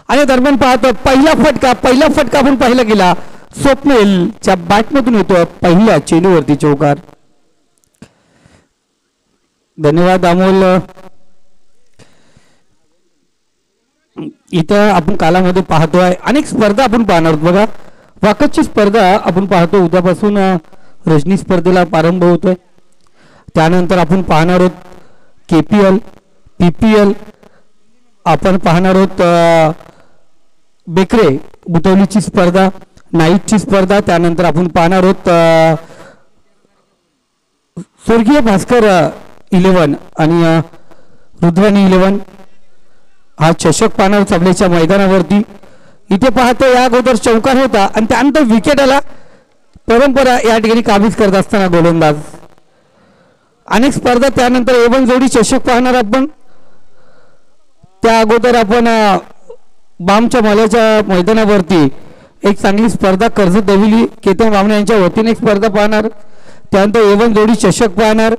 आणि दरम्यान पाहतो पहिला फटका आपण पाहिला गेला. स्वप्नीलच्या बॅटमधून येतो पहिल्या चेंडूवरती चौकार. धन्यवाद अमोल. इथं आपण कालामध्ये पाहतोय अनेक स्पर्धा आपण पाहणार आहोत. बघा वाकटची स्पर्धा आपण पाहतो, उद्यापासून रजनी स्पर्धेला प्रारंभ होतोय. त्यानंतर आपण पाहणार आहोत KPL, PPL, आपण पाहणार आहोत बेकरे बुटवलीची स्पर्धा, नाईटची स्पर्धा. त्यानंतर आपण पाहणार आहोत स्वर्गीय भास्कर 11 आणि रुद्राणी 11 हा चषक पाहणार चबलेच्या मैदानावरती. इथे पाहतो या अगोदर चौकार होता आणि त्यानंतर विकेट आला. परंपरा या ठिकाणी काबीज करत असताना गोलंदाज. अनेक स्पर्धा त्यानंतर A1 जोडी चषक पाहणार आपण. त्या अगोदर आपण बामच्या माल्याच्या मैदानावरती एक चांगली स्पर्धा कर्जत देविली केतन बामणे यांच्या वतीने एक स्पर्धा पाहणार. त्यानंतर A1 जोडी चषक पाहणार.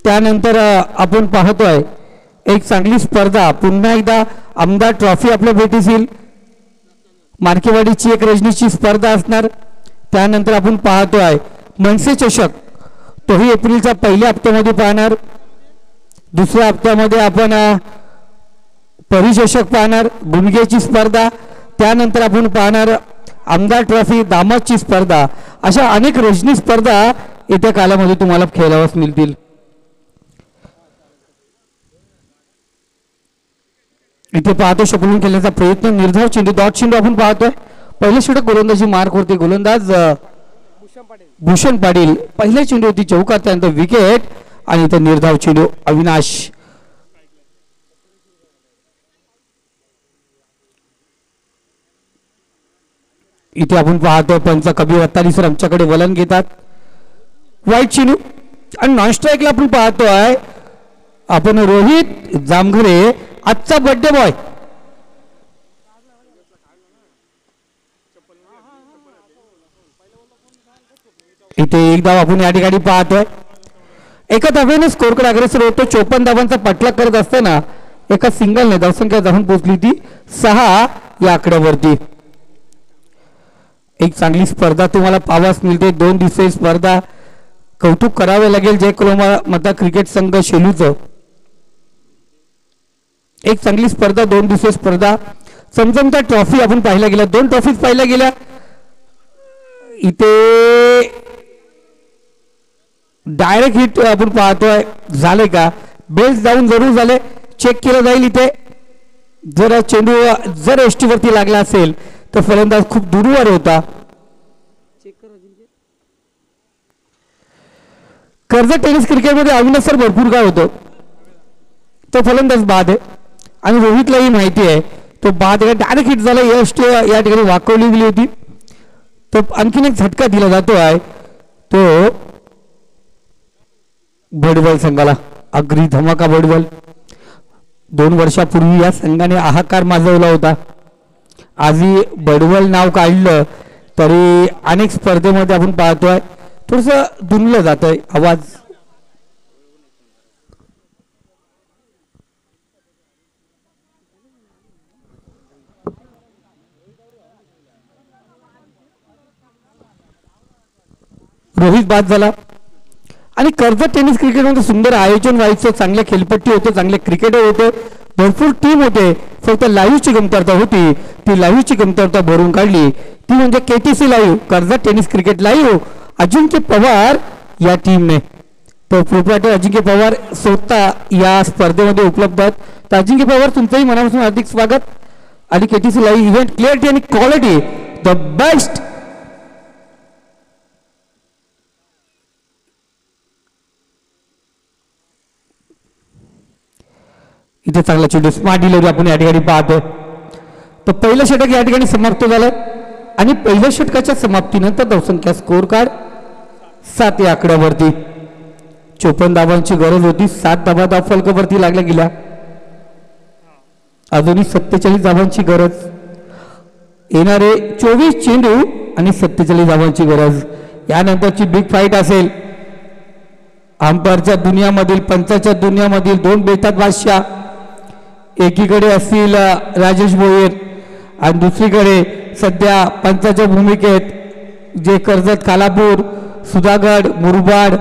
त्यानंतर आपण पाहतोय एक चांगली स्पर्धा पुन्हा एकदा आमदार ट्रॉफी आपल्या भेटीस येईल. मार्केवाडीची एक रजनीची स्पर्धा असणार. त्यानंतर आपण पाहतोय मनसे चषक, तोही एप्रिलच्या पहिल्या हप्त्यामध्ये पाहणार. दुसऱ्या हप्त्यामध्ये आपण परिचषक पाहणार, गुणगेची स्पर्धा. त्यानंतर आपण पाहणार आमदार ट्रॉफी, दामसची स्पर्धा. अशा अनेक रजनी स्पर्धा येत्या कालामध्ये तुम्हाला खेळावयास मिळतील. इथे पाहतो शकलून खेळण्याचा प्रयत्न, निर्धाव चेंडू, डॉट चेंडू आपण पाहतोय. पहिले षटक गोलंदाजी मार्क वरती गोलंदाज भूषण पाटील. पहिल्या चेंडूवरती चौकार, त्यानंतर विकेट आणि इथे निर्धाव चेंडू अविनाश. इथे आपण पाहतोय पंच कबीर अत्तारी सर आमच्याकडे वलन घेतात. वाईट चेंडू आणि नॉन स्ट्राईकला आपण पाहतोय आपण रोहित जामघरे, आजचा बर्थडे बॉय. इथे एक धाव आपण या ठिकाणी पाहतोय. एका धावेने स्कोरकडे अग्रेसर होतो. 54 धावांचा पाठलाग करत असताना एका सिंगलने धावसंख्या जाऊन पोहोचली ती 6 या आकड्यावरती. एक चांगली स्पर्धा तुम्हाला पाहावयास मिळते. 2 दिवसीय स्पर्धा. कौतुक करावे लागेल जय कोलंबो माता क्रिकेट संघ शेलूचं. एक चांगली स्पर्धा, 2 दिवसीय स्पर्धा. चमचमता ट्रॉफी आपण पाहिल्या गेल्या, 2 ट्रॉफीज पाहिल्या गेल्या. इथे डायरेक्ट हिट आपण पाहतोय, झाले का? बेल्ट जाऊन जरूर झाले, चेक केलं जाईल इथे. जर चेंडू जर एसटी वरती लागला असेल तर फलंदाज खूप दूरवर होता. कर्जत टेनिस क्रिकेटमध्ये अविनाश सर भरपूर काय होतो, तो फलंदाज बाद आहे आणि रोहितलाही माहिती आहे तो बाद आहे. डायरेक्ट हिट झाला, एसटी या ठिकाणी वाकवली गेली होती. तो आणखीन एक झटका दिला जातो आहे, तो बडवल संघाला. अग्री धमाका बडवल. 2 वर्षापूर्वी या संघाने हाहाकार माजवला होता. आजही बडवल नाव काढलं तरी अनेक स्पर्धेमध्ये आपण पाहतोय थोडस दुनलं जातंय आवाज. रोहित बाद झाला. आणि कर्जत टेनिस क्रिकेटमध्ये सुंदर आयोजन व्हायचं, चांगल्या खेळपट्टी होते, चांगले क्रिकेटर होते, भरपूर टीम होते. फक्त लाईव्हची कमतरता होती, ती लाईव्हची कमतरता भरून काढली, ती म्हणजे KTC live, Karjat tennis cricket live. Ajinkya Pawar या टीमने, तर प्रोप्रायटर अजिंक्य पवार स्वतः या स्पर्धेमध्ये उपलब्ध आहेत. तर अजिंक्य पवार तुमचंही मनापासून हार्दिक स्वागत. आणि केटीसी लाईव्ह इव्हेंट क्लिअरिटी आणि क्वालिटी द बेस्ट. इथे चांगला चेंडू, स्मार्ट डिलिव्हरी आपण या ठिकाणी पाहतोय. तर पहिलं षटक या ठिकाणी समाप्त झालं आणि पहिल्या षटकाच्या समाप्तीनंतर धावसंख्या स्कोर कार्ड 7 या आकड्यावरती. 54 धावांची गरज होती, 7 धावा धाव फलकावरती लागल्या गेल्या. अजूनही 47 धावांची गरज, येणारे 24 चेंडू आणि 47 धावांची गरज. यानंतरची बिग फाईट असेल. अंपायरच्या दुनियामधील, पंचाच्या दुनियामधील 2 बेतात बादशाह. एकीकडे असतील राजेश भोयर आणि दुसरीकडे सध्या पंचाच्या भूमिकेत जे कर्जत, खालापूर, सुधागड, मुरबाड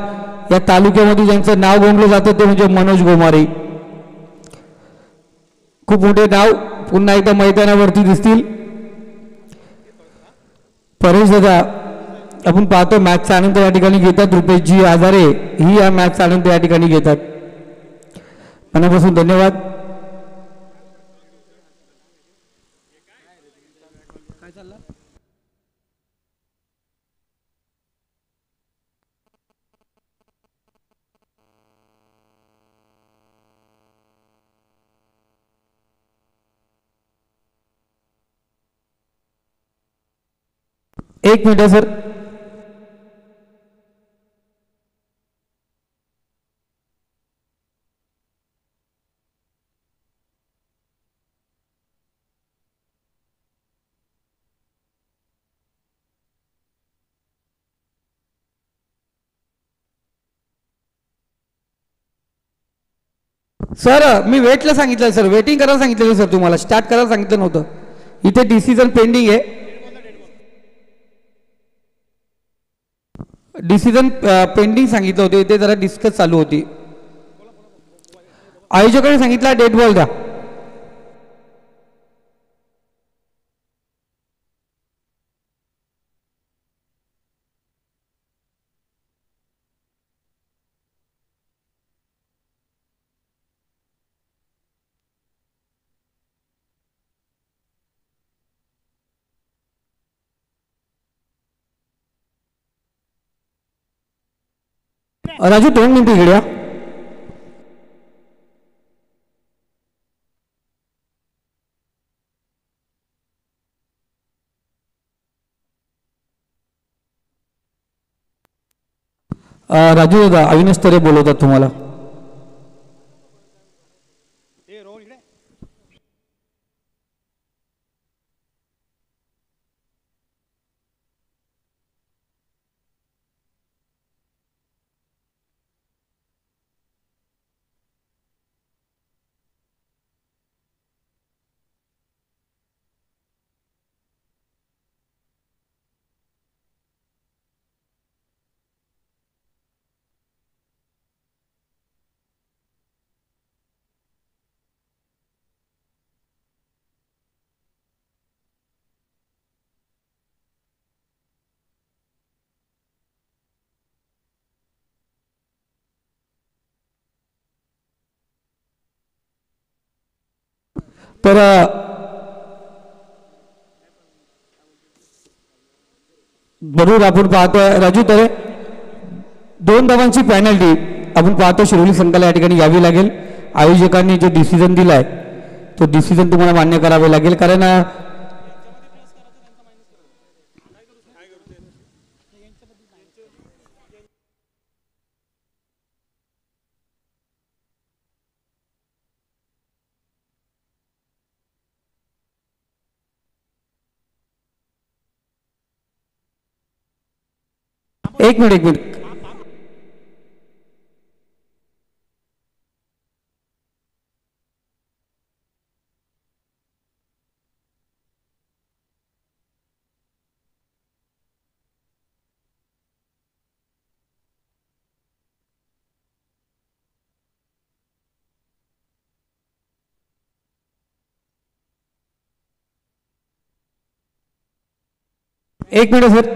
या तालुक्यामध्ये ज्यांचं नाव गोंगलं जातं ते म्हणजे मनोज गोमारे. खूप मोठे नाव पुन्हा एकदा मैदानावरती दिसतील. परेश दादा आपण पाहतो मॅचचा आनंद या ठिकाणी घेतात. रुपेशजी आजारे ही या मॅचचा आनंद या ठिकाणी घेतात. मनापासून धन्यवाद. एक मिनिट सर. सर मी वेटला सांगितलं सर, वेटिंग करायला सांगितलं सर, तुम्हाला स्टार्ट करायला सांगितलं नव्हतं. इथे डिसिजन पेंडिंग आहे. डिसिजन पेंडिंग सांगितलं होतं, इथे जरा डिस्कस चालू होती. आयोजकांनी सांगितलं डेट बॉल द्या. राजू 2 मिनिटं इकडे या. राजू दादा अविनाश तरे बोलवतात तुम्हाला. तर बरोबर आपण पाहतोय राजू तरे 2 धावांची पेनल्टी आपण पाहतो शिरोली संघाला या ठिकाणी घ्यावी लागेल. आयोजकांनी जो डिसिजन दिलाय तो डिसिजन तुम्हाला मान्य करावे लागेल, कारण एक मिनिट सर.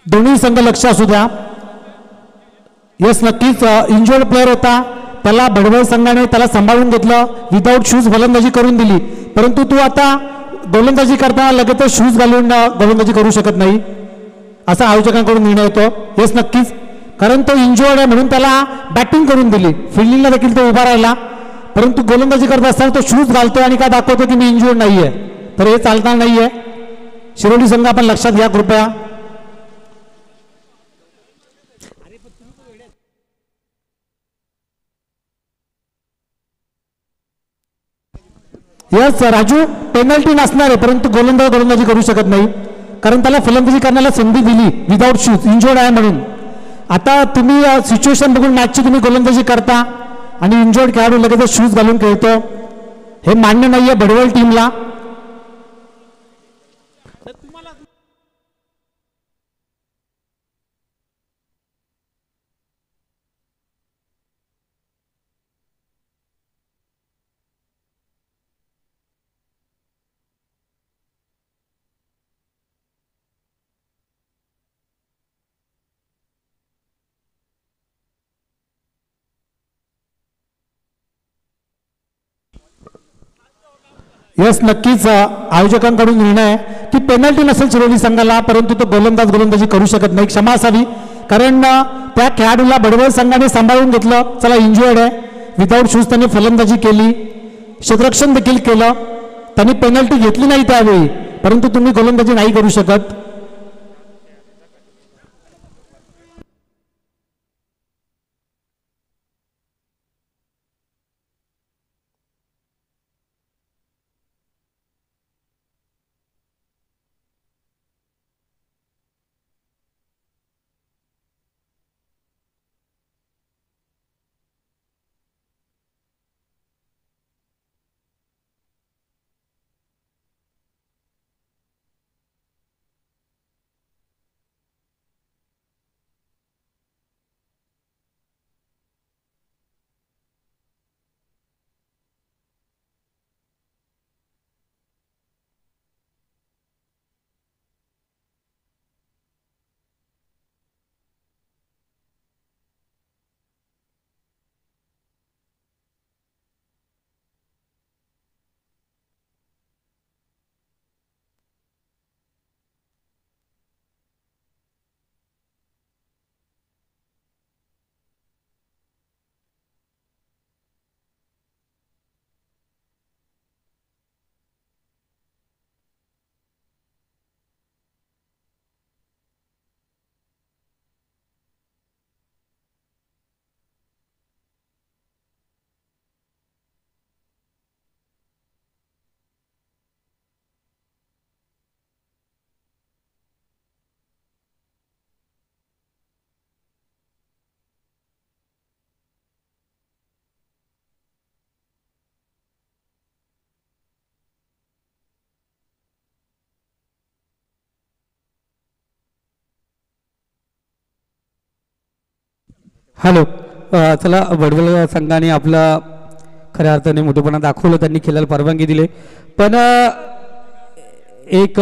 दोन्ही संघ लक्ष असू द्या. यस, नक्कीच इंजुर्ड प्लेअर होता, त्याला भडवळ संघाने त्याला सांभाळून घेतलं, विदाऊट शूज फलंदाजी करून दिली. परंतु तू आता गोलंदाजी करताना लगेच शूज घालून गोलंदाजी करू शकत नाही, असा आयोजकांकडून निर्णय येतो. यस, नक्कीच, कारण तो इंजुर्ड आहे म्हणून त्याला बॅटिंग करून दिली, फिल्डिंगला देखील तो उभा राहिला, परंतु गोलंदाजी करत असताना तो शूज घालतोय आणि काय दाखवतो की मी इंजुर्ड नाहीये, तर हे चालणार नाहीये. शिरोली संघ आपण लक्षात घ्या कृपया. यस राजू, पेनल्टी नसणार आहे, परंतु गोलंदाजी करू शकत नाही, कारण त्याला फलंदाजी करण्याला संधी दिली विदाऊट शूज, इंजोर्ड आहे म्हणून. आता तुम्ही सिच्युएशन बघून मॅचची तुम्ही गोलंदाजी करता आणि इंजोर्ड खेळाडू लगेच शूज घालून खेळतो, हे मान्य नाहीये भडवळ टीमला. यस, नक्कीच आयोजकांकडून निर्णय आहे की पेनल्टी नसेल शिरोली संघाला, परंतु तो गोलंदाजी करू शकत नाही. क्षमा असावी, कारण त्या खेळाडूला भडवळ संघाने सांभाळून घेतलं, चला इंजुर्ड आहे, विदाऊट शूज त्यांनी फलंदाजी केली, क्षेत्ररक्षण देखील केलं, त्यांनी पेनल्टी घेतली नाही त्यावेळी, परंतु तुम्ही गोलंदाजी नाही करू शकत. हॅलो. चला, वडवल संघाने आपला खऱ्या अर्थाने मोठेपणा दाखवलं, त्यांनी खेळायला परवानगी दिली. पण एक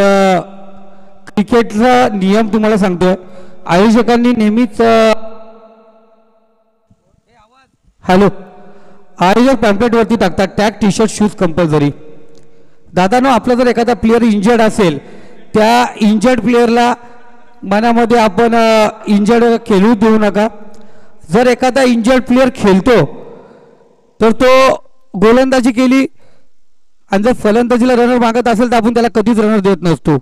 क्रिकेटचा नियम तुम्हाला सांगतोय, आयोजकांनी नेहमीच हॅलो आयोजक पॅम्पलेटवरती टाकतात tag T shirt shoes compulsory. दादानो, आपला जर एखादा प्लेअर इंजर्ड असेल, त्या इंजर्ड प्लेअरला मनामध्ये आपण इंजर्ड खेळू देऊ नका. जर एखादा इंजर्ड प्लेअर खेळतो तर तो गोलंदाजी केली आणि जर फलंदाजीला रनर मागत असेल तर आपण त्याला कधीच रनर देत नसतो.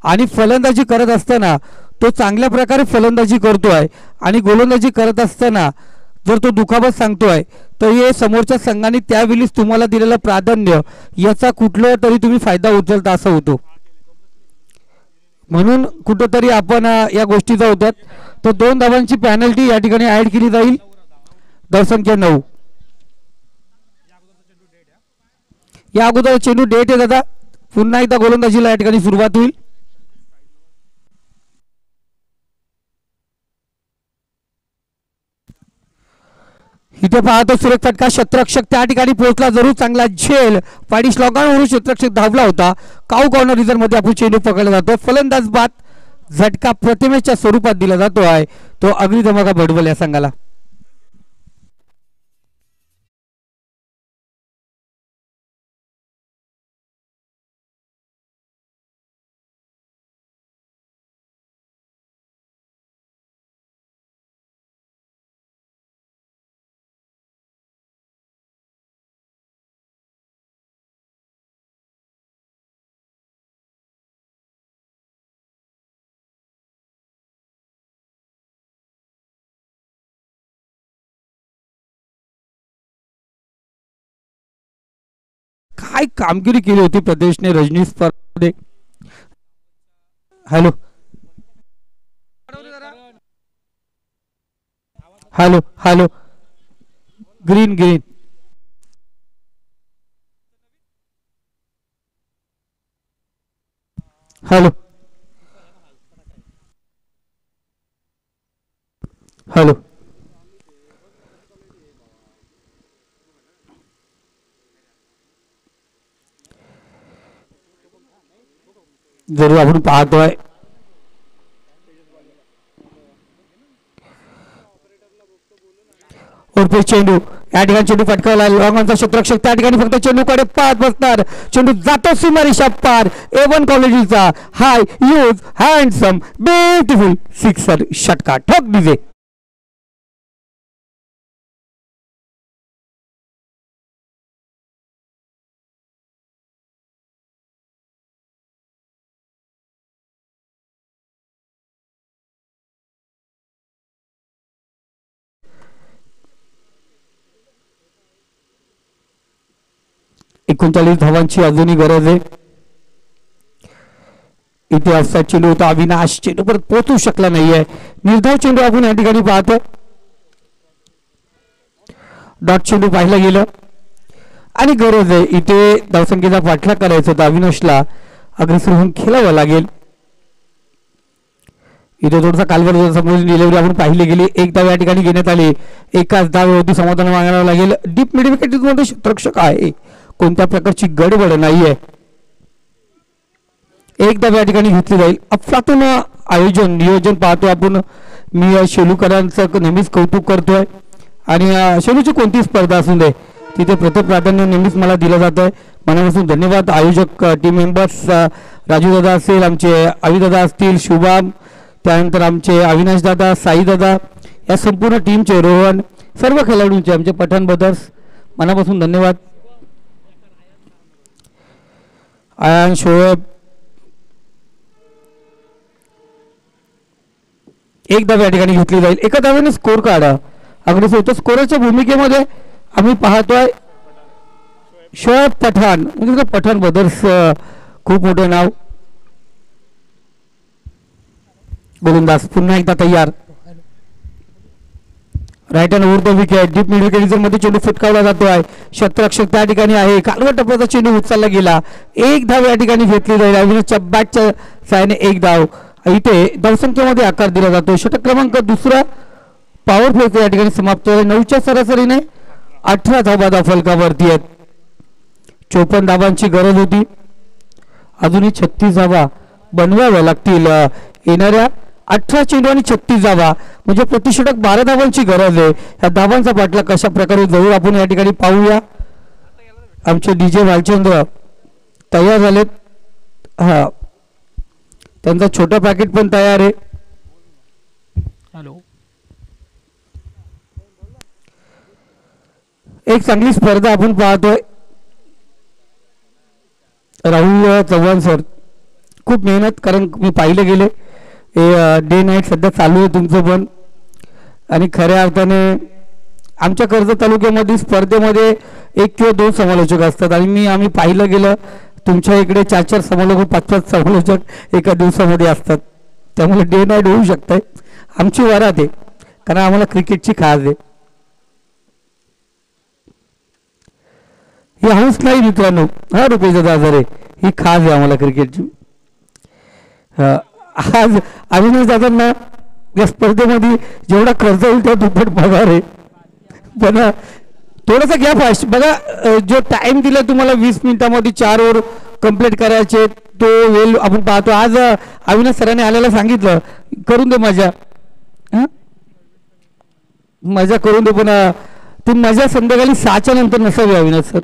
आणि फलंदाजी करत असताना तो चांगल्या प्रकारे फलंदाजी करतोय आणि गोलंदाजी करत असताना जर तो दुखापत सांगतोय तर हे समोरच्या संघाने त्यावेळीच तुम्हाला दिलेलं प्राधान्य याचा कुठलं तरी तुम्ही फायदा उचलता असं होतो. म्हणून कुठंतरी आपण या गोष्टीचा होतात. तर 2 धावांची पॅनल्टी या ठिकाणी ऍड केली जाईल. धावसंख्या 9. या अगोदर चेंडू डेट आहे दादा. पुन्हा एकदा गोलंदाजीला या ठिकाणी सुरुवात होईल. इथे पाहतो सुरेख फटका, क्षेत्ररक्षक त्या ठिकाणी पोहोचला, जरूर चांगला झेल पाडी श्लॉगांवरून क्षेत्ररक्षक धावला होता. काऊ कॉर्नर रिझर्व मध्ये आपण चेंडू पकडला जातो. फलंदाज बाद झटका प्रतिमेच्या स्वरूपात दिला जातो आहे, तो अग्नी धमाका वडवल या संघाला. काय कामगिरी केली होती प्रदेशने रजनी स्पर्धेमध्ये. Hello hello hello green green hello hello जरूर आपण पाहतोय उर्फे चेंडू या ठिकाणी चेंडू फटकावला. लॉंगॉनचा क्षेत्ररक्षक त्या ठिकाणी फक्त चेंडूकडे पाहत बसणार. चेंडू जातो सीमारेषा पार. A1 क्वालिटीचा हाय यूज हँडसम ब्युटिफुल सिक्सर षटकार ठोक डीजे. एकोणचाळीस धावांची अजूनही गरज आहे. इथे असा चेंडू होता, अविनाश चेंडू परत पोहोचू शकला नाहीये. निर्धाव चेंडू आपण या ठिकाणी पाहतो. डॉट चेंडू पाहिला गेलं आणि गरज आहे इथे धावसंख्येचा पाठलाग करायचा होता. अविनाशला अग्रेसर होऊन खेळावं लागेल. इथे थोडासा कालवर समोरून डिलिव्हरी आपण पाहिली गेली. एक धाव या ठिकाणी घेण्यात आली. एकाच धावेवरती समाधान मागावं लागेल. डीप मिड विकेट मध्ये क्षेत्ररक्षक आहे, कोणत्या प्रकारची गडबड नाहीये. एक धाव या ठिकाणी घेतली जाईल. अफलातून आयोजन नियोजन पाहतो आपण. मी शेलूकरांचं नेहमीच कौतुक करतोय आणि शेलूची कोणती स्पर्धा असून दे तिथे प्रथम प्राधान्य नेहमीच मला दिलं जात आहे. मनापासून धन्यवाद आयोजक टीम मेंबर्स. राजू दादा असेल, आमचे अविदादा असतील, शुभम, त्यानंतर आमचे अविनाश दादा, साई दादा, या संपूर्ण टीमचे, रोहन, सर्व खेळाडूंचे, आमचे पठाण ब्रदर्स, मनापासून धन्यवाद. आयान, शोएब, एक धाव या ठिकाणी घेतली जाईल. एका धावेने स्कोर काढा. अग्रेसर होतो. स्कोरच्या भूमिकेमध्ये आम्ही पाहतोय शोएब पठाण, म्हणजे पठाण ब्रदर्स खूप मोठं नाव. गोलंदाज पुन्हा एकदा तयार. Right hand over the wicket. Deep mid wicket मध्ये चेंडू फटकावला जातो आहे. क्षेत्ररक्षक त्या ठिकाणी आहे. कालवा टप्प्याचा चेंडू उचलला गेला. एक धाव या ठिकाणी घेतली जाईल. अविनाशच्या बॅटच्या साहाय्याने एक धाव. इथे धावसंख्येमध्ये आकार दिला जातो. षटक क्रमांक दुसरा पॉवर प्ले या ठिकाणी समाप्त झाले. 9च्या सरासरीने 18 धाबा फलकावरती आहेत. 54 धाबांची गरज होती. अजूनही 36 धाबा बनवाव्या लागतील. येणाऱ्या 18 चेंडू आणि 36 धाबा म्हणजे प्रतिषटक 12 धाबांची गरज आहे. या धाबांचा पाठला कशा प्रकारे जरूर आपण या ठिकाणी पाहूया. आमचे DJ भालचंद्र तयार झालेत. हा, त्यांचा छोटा पॅकेट पण तयार आहे. हॅलो, एक चांगली स्पर्धा आपण पाहतोय. राहुल चव्हाण सर खूप मेहनत, कारण मी पाहिलं गेले डे नाईट सध्या चालू आहे तुमचं पण. आणि खऱ्या अर्थाने आमच्या कर्जत तालुक्यामध्ये स्पर्धेमध्ये 1 किंवा 2 समालोचक असतात आणि आम्ही पाहिलं गेलं तुमच्या इकडे 4-4 समालोचक 5-5 समालोचक एका दिवसामध्ये असतात. त्यामुळे डे नाईट होऊ शकतंय. आमची वरात आहे, कारण आम्हाला क्रिकेटची खास आहे. ही हाऊस नाही मित्रांनो, हा रुपये दादा रे, ही खास आहे आम्हाला क्रिकेटची. आज अविनाश दादांना या स्पर्धेमध्ये जेवढा खर्च होईल त्या दुप्पट पगार आहे. पण थोडासा गॅप आहे बघा. जो टाइम दिला तुम्हाला 20 मिनिटांमध्ये 4 ओव्हर कंप्लीट करायचे, तो वेळ आपण पाहतो. आज अविनाश सरांनी आल्याला सांगितलं करून दे मजा, मजा करून दे, पण ती मजा संध्याकाळी 6च्या नंतर नसावी अविनाश सर.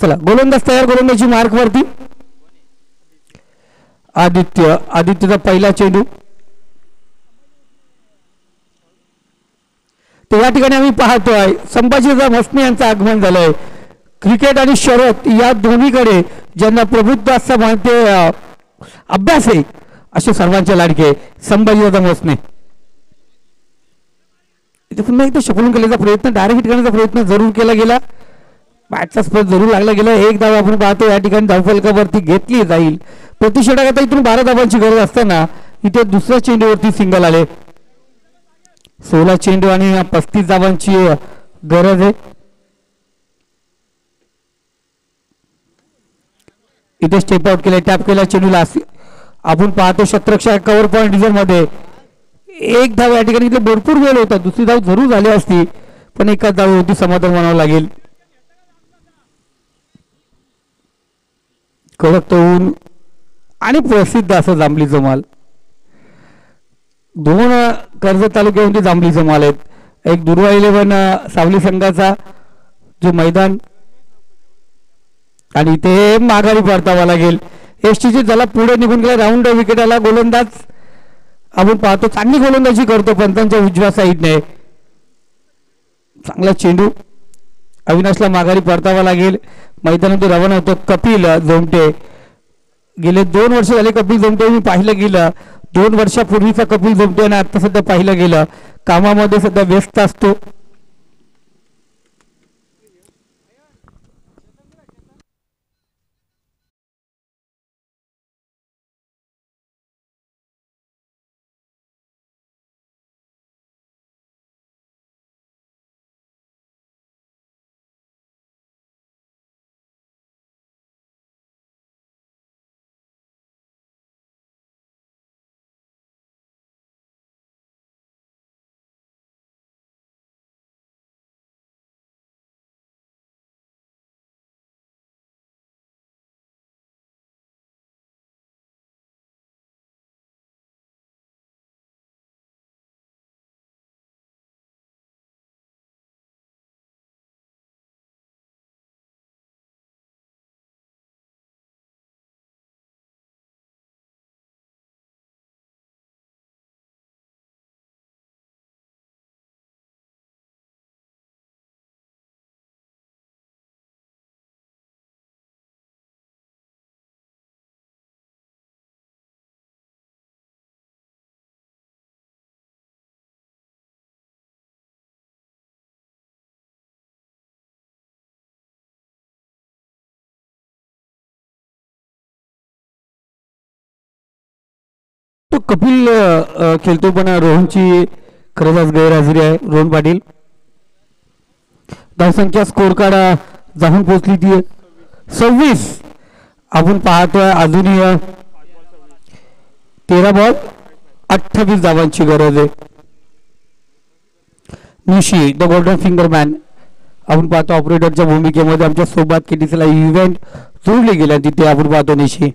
चला, गोलंदाज तयार. गोलंदाजी मार्कवरती आदित्यचा पहिला चेंडू. तर या ठिकाणी आम्ही पाहतोय संभाजीराव म्हसने यांचं आगमन झालंय. क्रिकेट आणि शर्यत या दोन्हीकडे ज्यांना प्रबुद्ध असं म्हणते अभ्यास आहे असे सर्वांचे लाडके संभाजीराव म्हसने. इथे पुन्हा एकदा शकलून केल्याचा प्रयत्न, डायरेक्ट हिट करण्याचा प्रयत्न जरूर केला गेला. बॅटचा स्पर्ध जरूर लागला गेला. एक धाव आपण पाहतो या ठिकाणी धावफलकावरती घेतली जाईल. प्रतिषेधक इथून 12 धावांची गरज असताना इथे दुसऱ्या चेंडूवरती सिंगल आले. 16 चेंडू आणि 35 धावांची गरज आहे. इथे स्टेप आउट केले, टॅप केला चेंडूला. आपण पाहतो शतरक्षा कव्हर पॉईंट डिझाईन मध्ये 1 धाव या ठिकाणी इथे भरपूर वेळ होता. दुसरी धाव जरूर झाली असती, पण एकाच धाव होती, समाधान मानावं लागेल. कडक ऊन आणि प्रसिद्ध असं जांभळीचं माल. 2 कर्जत तालुक्यामध्ये जांभळीचं माल आहेत. एक दुर्वा 11 सावली संघाचा जो मैदान, आणि इथे माघारी परतावा लागेल. एसटीची ज्याला पुढे निघून गेला राऊंड विकेटाला गोलंदाज आपण पाहतो. चांगली गोलंदाजी करतो पंतांच्या उजव्या साईडने. चांगला चेंडू. अविनाशला माघारी परतावा लागेल. मैदानातून रवाना होतो कपिल जोमटे. गेले 2 वर्ष झाले कपिल जोमटे मी पाहिलं गेलं. 2 वर्षापूर्वीचा कपिल जोमटे आणि आता सध्या पाहिलं गेलं कामामध्ये सध्या व्यस्त असतो. तो कपिल खेळतो, पण रोहनची खरंच गैरहजेरी आहे. रोहन पाटील. धावसंख्या स्कोर कार्ड जाऊन पोहोचली ती 26. आपण पाहतोय अजूनही 13 बॉल 28 धावांची गरज आहे. निशी द गोल्डन फिंगर मॅन आपण पाहतो ऑपरेटरच्या भूमिकेमध्ये आमच्या सोबत केटीसीला इव्हेंट जोडले गेल्या तिथे आपण पाहतो निशी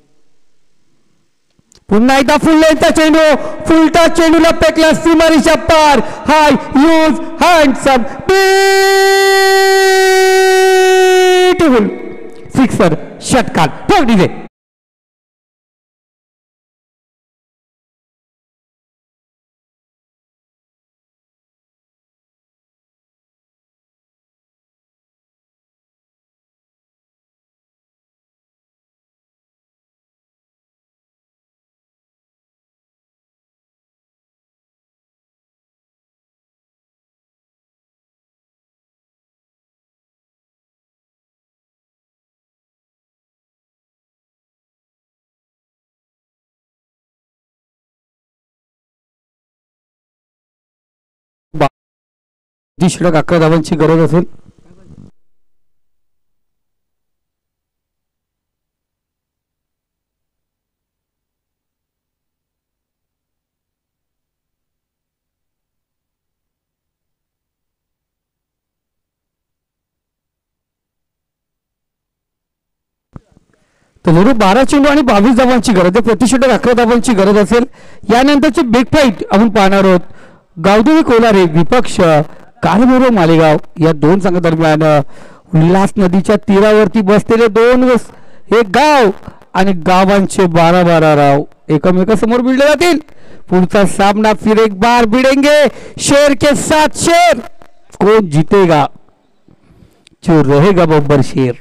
पुन्हा एकदा फुललेचा चेंडू फुलटा चेंडूला पेकला सीमारेषा पार हाय यूज हँडसम ब्युटिफुल सिक्सर षटकार ठेव दिले षटक 11 धावांची गरज असेल तर जरूर 12 चेंडू आणि 22 धावांची गरज आहे प्रतिषटक 11 धावांची गरज असेल यानंतरची बिग फाईट आपण पाहणार आहोत गावदेवी कोलारे विपक्ष कारमोरो मालेगाव या दोन संघादरम्यान उल्हास नदीच्या तीरावरती बसलेले दोन एक गाव आणि गावांचे 12-12 राव एकमेकांसमोर भिडले जातील पुढचा सामना फिर एक बार भिडेंगे शेर के साथ शेर कौन जीतेगा जो रहेगा बब्बर शेर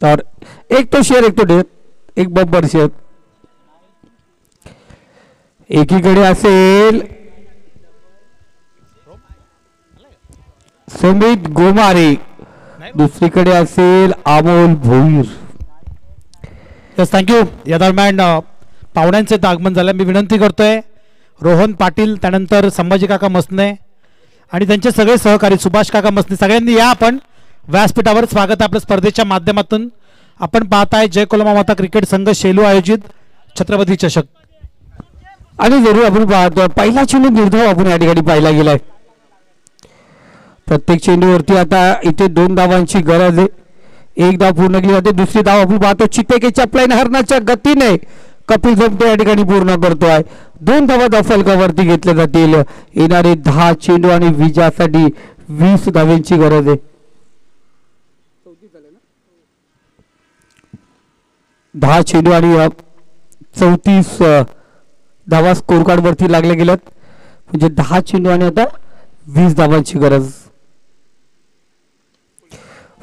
तर एक तो शेर एक तो ढेर एक बब्बर शेर एकीकडे असेल सुमित गोमारे दुसरीकडे असेल अमोल भोईर यस थँक्यू या दरम्यान पाहुण्यांचे आगमन झालं मी विनंती करतोय रोहन पाटील त्यानंतर संभाजी काका मसने आणि त्यांचे सगळे सहकारी सुभाष काका मसने सगळ्यांनी या आपण व्यासपीठावर स्वागत आपल्या स्पर्धेच्या माध्यमातून आपण पाहताय जय कोलमा माता क्रिकेट संघ शेलू आयोजित छत्रपती चषक आणि जरूर आपण पाहतो पहिला चेंडू निर्धाव आपण या ठिकाणी पाहिला गेलाय प्रत्येक चेंडूवरती आता इथे 2 धावांची गरज आहे एक धाव पूर्ण केली जाते दुसरी धाव आपण पाहतो चितेकेच्या प्लेन हरणाच्या गतीने कपिल झोपटे या ठिकाणी पूर्ण करतोय 2 धावा दफलकावरती घेतल्या जातील येणारे 10 चेंडू आणि विजयासाठी 20 धावांची गरज आहे 10 चेंडू आणि 34 धावा स्कोर कार्ड वरती लागले गेल्यात म्हणजे 10 चेंडू आणि आता 20 धावांची गरज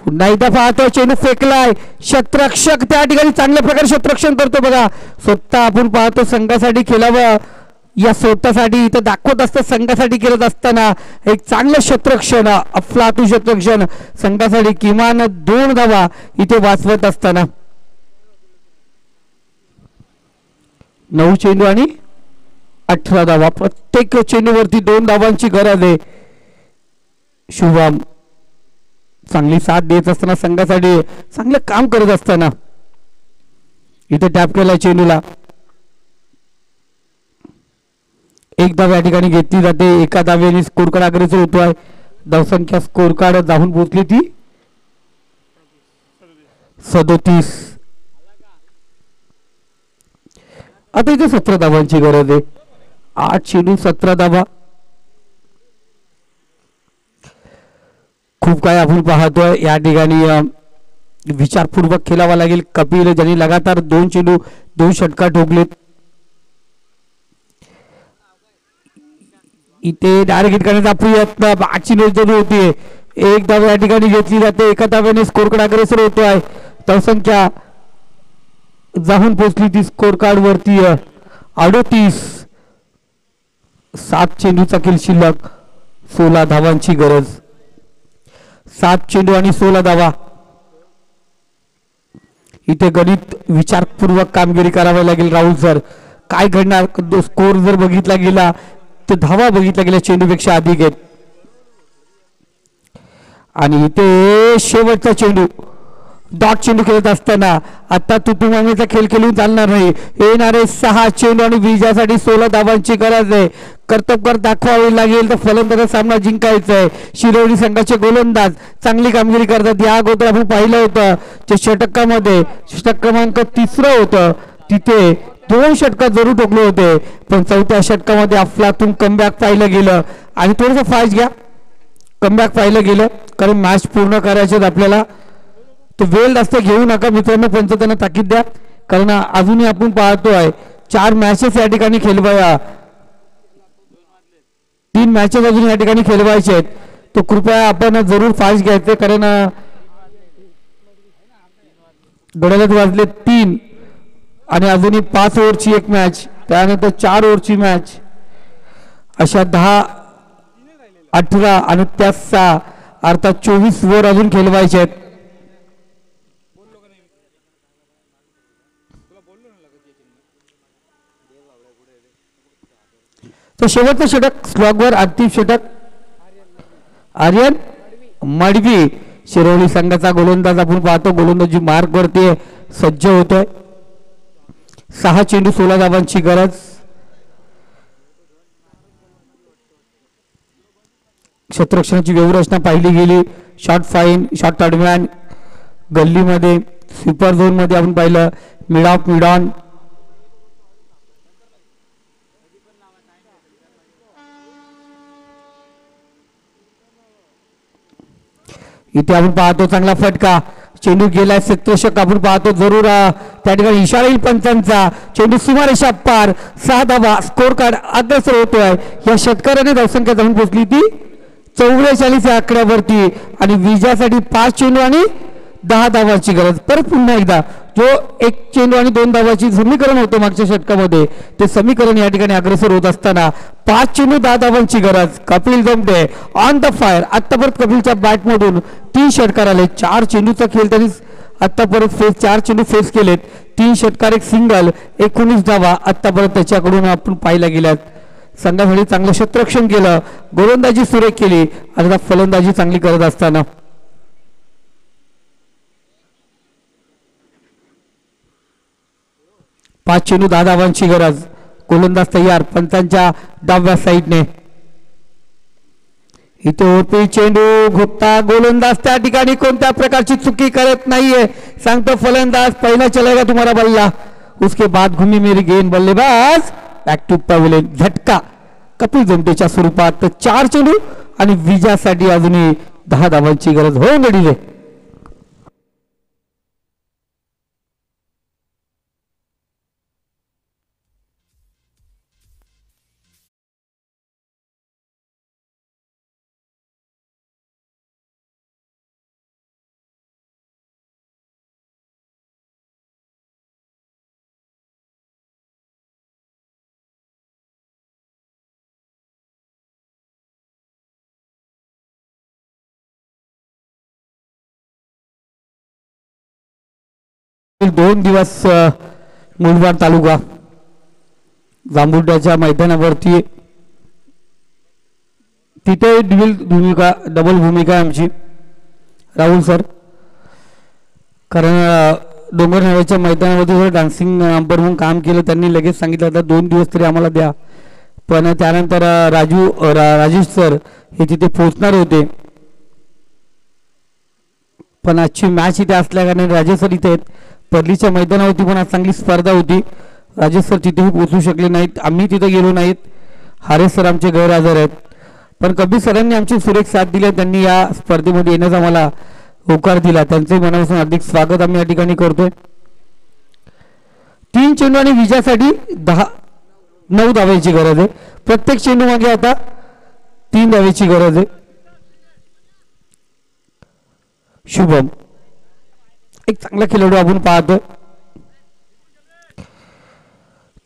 पुन्हा एकदा पाहतो चेंडू फेकलाय शतरक्षक त्या ठिकाणी चांगल्या प्रकारे शतरक्षण करतो बघा स्वतः आपण पाहतो संघासाठी खेळावं या स्वतःसाठी इथं दाखवत असतं संघासाठी खेळत असताना एक चांगलं शतरक्षण अफलातू शतरक्षण संघासाठी किमान 2 धावा इथे वाचवत असताना 9 चेंडू आणि 18 धावा प्रत्येक चेंडूवरती 2 धावांची गरज आहे शुभम चांगली साथ देत असताना संघासाठी चांगलं काम करत असताना इथे टॅप केला चेंडूला एक धाव या ठिकाणी घेतली जाते एका धावेने स्कोर कार्ड अग्रेसर होतोय धावसंख्या स्कोर कार्ड जाऊन पोहोचली ती 37 आता इथे 17 धावांची गरज आहे 8 चेंडू 17 धावा खूप काय आपण पाहतोय या ठिकाणी विचारपूर्वक खेळावा लागेल कपिल ज्यांनी लगातार 2 चेंडू 2 षटकार ठोकलेत इथे डायरेक्ट हिट करण्याचा प्रयत्न बाची नजर होती एक धाव या ठिकाणी घेतली जाते एका धाव्याने स्कोर कार्ड अग्रेसर होतोय धावसंख्या जाऊन पोहोचली ती स्कोर कार्ड वरती 38 7 चेंडूचा खेळ शिल्लक 16 धावांची गरज 7 चेंडू आणि 16 धावा इथे गणित विचारपूर्वक कामगिरी करावी लागेल राहुल सर काय घडणार स्कोर जर बघितला गेला तर धावा बघितल्या गेल्या चेंडूपेक्षा अधिक आहेत आणि इथे शेवटचा चेंडू डॉट चेंडू खेळत असताना आता तुतुमामीचा खेळ खेळून चालणार नाही. येणारे 6 चेंडू आणि विजयासाठी 16 धावांची गरज आहे. कर्तबगार दाखवावी लागेल तर फलंदाजा सामना जिंकायचा आहे. शिरोली संघाचे गोलंदाज चांगली कामगिरी करतात. या अगोदर आपण पाहिलं होतं जे षटकामध्ये षटक क्रमांक 3 होतं तिथे 2 षटकात जरूर ठोकले होते, पण 4थ्या षटकामध्ये अफलातून कमबॅक पाहिलं गेलं आणि थोडंसं फास्ट घ्या कमबॅक पाहिलं गेलं कारण मॅच पूर्ण करायचे आपल्याला. तो वेळ जास्त घेऊ नका मित्रांनो, पंच त्यांना ताकीद द्या कारण अजूनही आपण पाहतोय 4 मॅचेस या ठिकाणी खेळवाया 3 मॅचेस अजून या ठिकाणी खेळवायचे आहेत. तो कृपया आपण जरूर फास्ट घ्यायचे कारण घड्याळात वाजले 3 आणि अजूनही 5 ओव्हरची एक मॅच, त्यानंतर 4 ओव्हरची मॅच, अशा 10, 18 आणि त्या 6 अर्थात 24 ओव्हर अजून खेळवायचे आहेत. तर शेवटचं षटक स्लॉगवर अंतिम षटक आर्यन मडवी शिरोली संघाचा गोलंदाज आपण पाहतो गोलंदाजी मार्ग वरती सज्ज होतोय. 6 चेंडू 16 धावांची गरज. क्षेत्ररक्षणाची व्यवस्था पाहिली गेली. शॉर्ट फाईन शॉर्ट अडमॅन गल्लीमध्ये स्वीपर झोन मध्ये आपण पाहिलं मिड ऑफ मिड ऑन. इथे आपण पाहतो चांगला फटका चेंडू गेलाय क्षेत्ररक्षक आपण पाहतो जरूर त्या ठिकाणी इशारा येईल पंचांचा. चेंडू सीमारेषा पार 6 धावा स्कोर कार्ड अग्रेसर होतोय. या षटकाराने धावसंख्या जाऊन पोहोचली ती 44 या आकड्यावरती आणि विजयासाठी 5 चेंडू आणि 10 धावांची गरज. परत पुन्हा एकदा जो 1 चेंडू आणि 2 धावांची समीकरण होतं मागच्या षटकामध्ये ते समीकरण या ठिकाणी अग्रेसर होत असताना 5 चेंडू 10 धावांची गरज. कपिल जमते ऑन द फायर. आतापर्यंत कपिलच्या बॅटमधून 3 षटकार आले. 4 चेंडूचा खेळ त्यांनी आतापर्यंत 4 चेंडू फेस केलेत. 3 षटकार एक सिंगल 19 धावा आतापर्यंत त्याच्याकडून आपण पाहिल्या गेल्यात. संघासाठी चांगलं क्षेत्ररक्षण केलं, गोलंदाजी सुरेख केली आणि फलंदाजी चांगली करत असताना 5 चेंडू 10 धावांची गरज. गोलंदाज तयार पंचांच्या डाव्या साईडने. इथे ओपी चेंडू घोटता गोलंदाज त्या ठिकाणी कोणत्या प्रकारची चुकी करत नाहीये. सांगतो फलंदाज पहिला चलेगा तुम्हारा बल्ला उसके बाद घुमी मेरी गेंद बल्लेबाज बॅक टू पवेलियन. झटका कपिल जमतेच्या स्वरूपात. तर 4 चेंडू आणि विजयासाठी अजूनही 10 धावांची गरज होऊन गेली. दोन दिवस मुलबाड तालुका जांभुड्याच्या मैदानावरती तिथे डबल भूमिका आमची राहुल सर. कारण डोंगर नावाच्या मैदानावरती डान्सिंग अंपर म्हणून काम केलं. त्यांनी लगेच सांगितलं आता 2 दिवस तरी आम्हाला द्या. पण त्यानंतर राजेश सर हे तिथे पोहोचणार होते, पण आजची मॅच इथे असल्या कारणाने राजेश सर इथे आहेत. परलीच्या मैदानावरती पण आज चांगली स्पर्धा होती. राजेश सर तिथेही पोहोचू शकले नाहीत, आम्ही तिथे गेलो नाहीत. हारेस सर आमचे गैरहजर आहेत. पण कबीर सरांनी आमची सुरेख साथ दिली. त्यांनी या स्पर्धेमध्ये येण्याचा मला होकार दिला. त्यांचे मनापासून हार्दिक स्वागत आम्ही या ठिकाणी करतोय. 3 चेंडू आणि विजयासाठी 9 धावांची गरज आहे. प्रत्येक चेंडू मागे आता 3 धावेची गरज आहे. शुभम एक चांगला खेळाडू आपण पाहतो.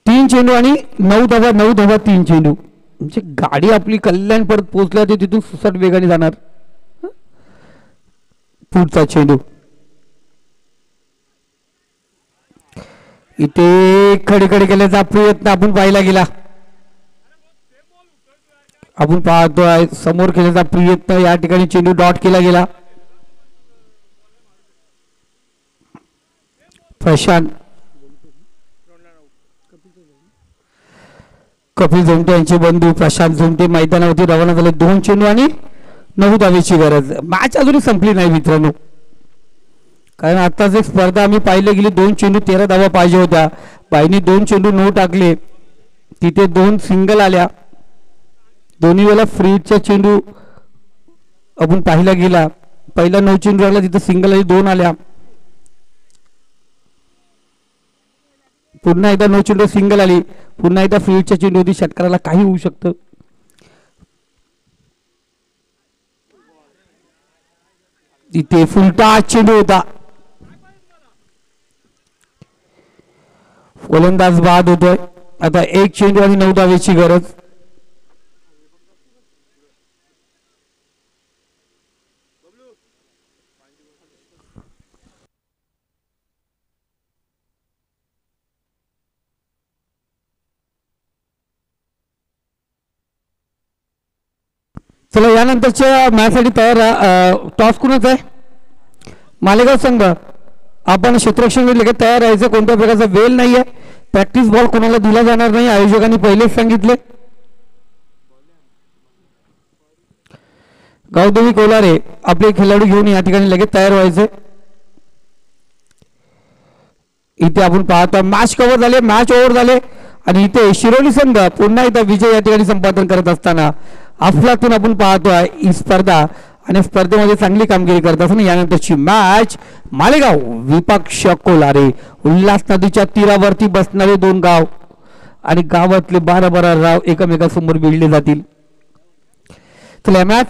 3 चेंडू आणि 9 धावा 9 धावा 3 चेंडू म्हणजे गाडी आपली कल्याण परत पोहोचल्या ते तिथून सुसाट वेगाने जाणार. पुढचा चेंडू इथे खडे केल्याचा प्रयत्न आपण पाहिला गेला. आपण पाहतोय समोर केल्याचा प्रयत्न या ठिकाणी चेंडू डॉट केला गेला. प्रशांत कपिल झोमटे यांचे बंधू प्रशांत झोमटे मैदानावरती रवाना झाले. 2 चेंडू आणि 9 धावेची गरज. मॅच अजूनही संपली नाही मित्रांनो, कारण आताच एक स्पर्धा आम्ही पाहिली गेली. 2 चेंडू 13 धावा पाहिजे होत्या. बाईने 2 चेंडू 9 टाकले. तिथे 2 सिंगल आल्या. दोन्ही वेळेला फ्रीडचा चेंडू आपण पाहिला गेला. पहिला 9 चेंडू आला तिथे सिंगल आली, 2 आल्या. पुन्हा एकदा 9 चेंडू सिंगल आली. पुन्हा एकदा फ्रीडच्या चेंडू होती. षटकाराला काही होऊ शकतं. तिथे फुलटा चेंडू होता. गोलंदाज बाद होतोय. आता 1 चेंडू आणि 9 धावेची गरज. चला यानंतरच्या मॅचसाठी तयार. टॉस कुणाचा आहे? मालेगाव संघ. आपण क्षेत्ररक्षण लगेच तयार राहायचं. कोणत्या प्रकारचा वेळ नाहीये. प्रॅक्टिस बॉल कोणाला दिला जाणार नाही, आयोजकांनी पहिलेच सांगितले. गावदेवी कोलारे आपले खेळाडू घेऊन या ठिकाणी लगेच तयार व्हायचे. इथे आपण पाहतो मॅच कव्हर झाले, मॅच ओव्हर झाले आणि इथे शिरोली संघ पुन्हा एकदा विजय या ठिकाणी संपादन करत असताना अफलातून आपण पाहतोय ही स्पर्धा आणि स्पर्धेमध्ये चांगली कामगिरी करत असताना यानंतरची मॅच मालेगाव विपक्ष कोलारे. उल्हास नदीच्या तीरावरती बसणारे 2 गाव आणि गावातले 12 राव एकमेकांसमोर भिडले जातील. चला मॅच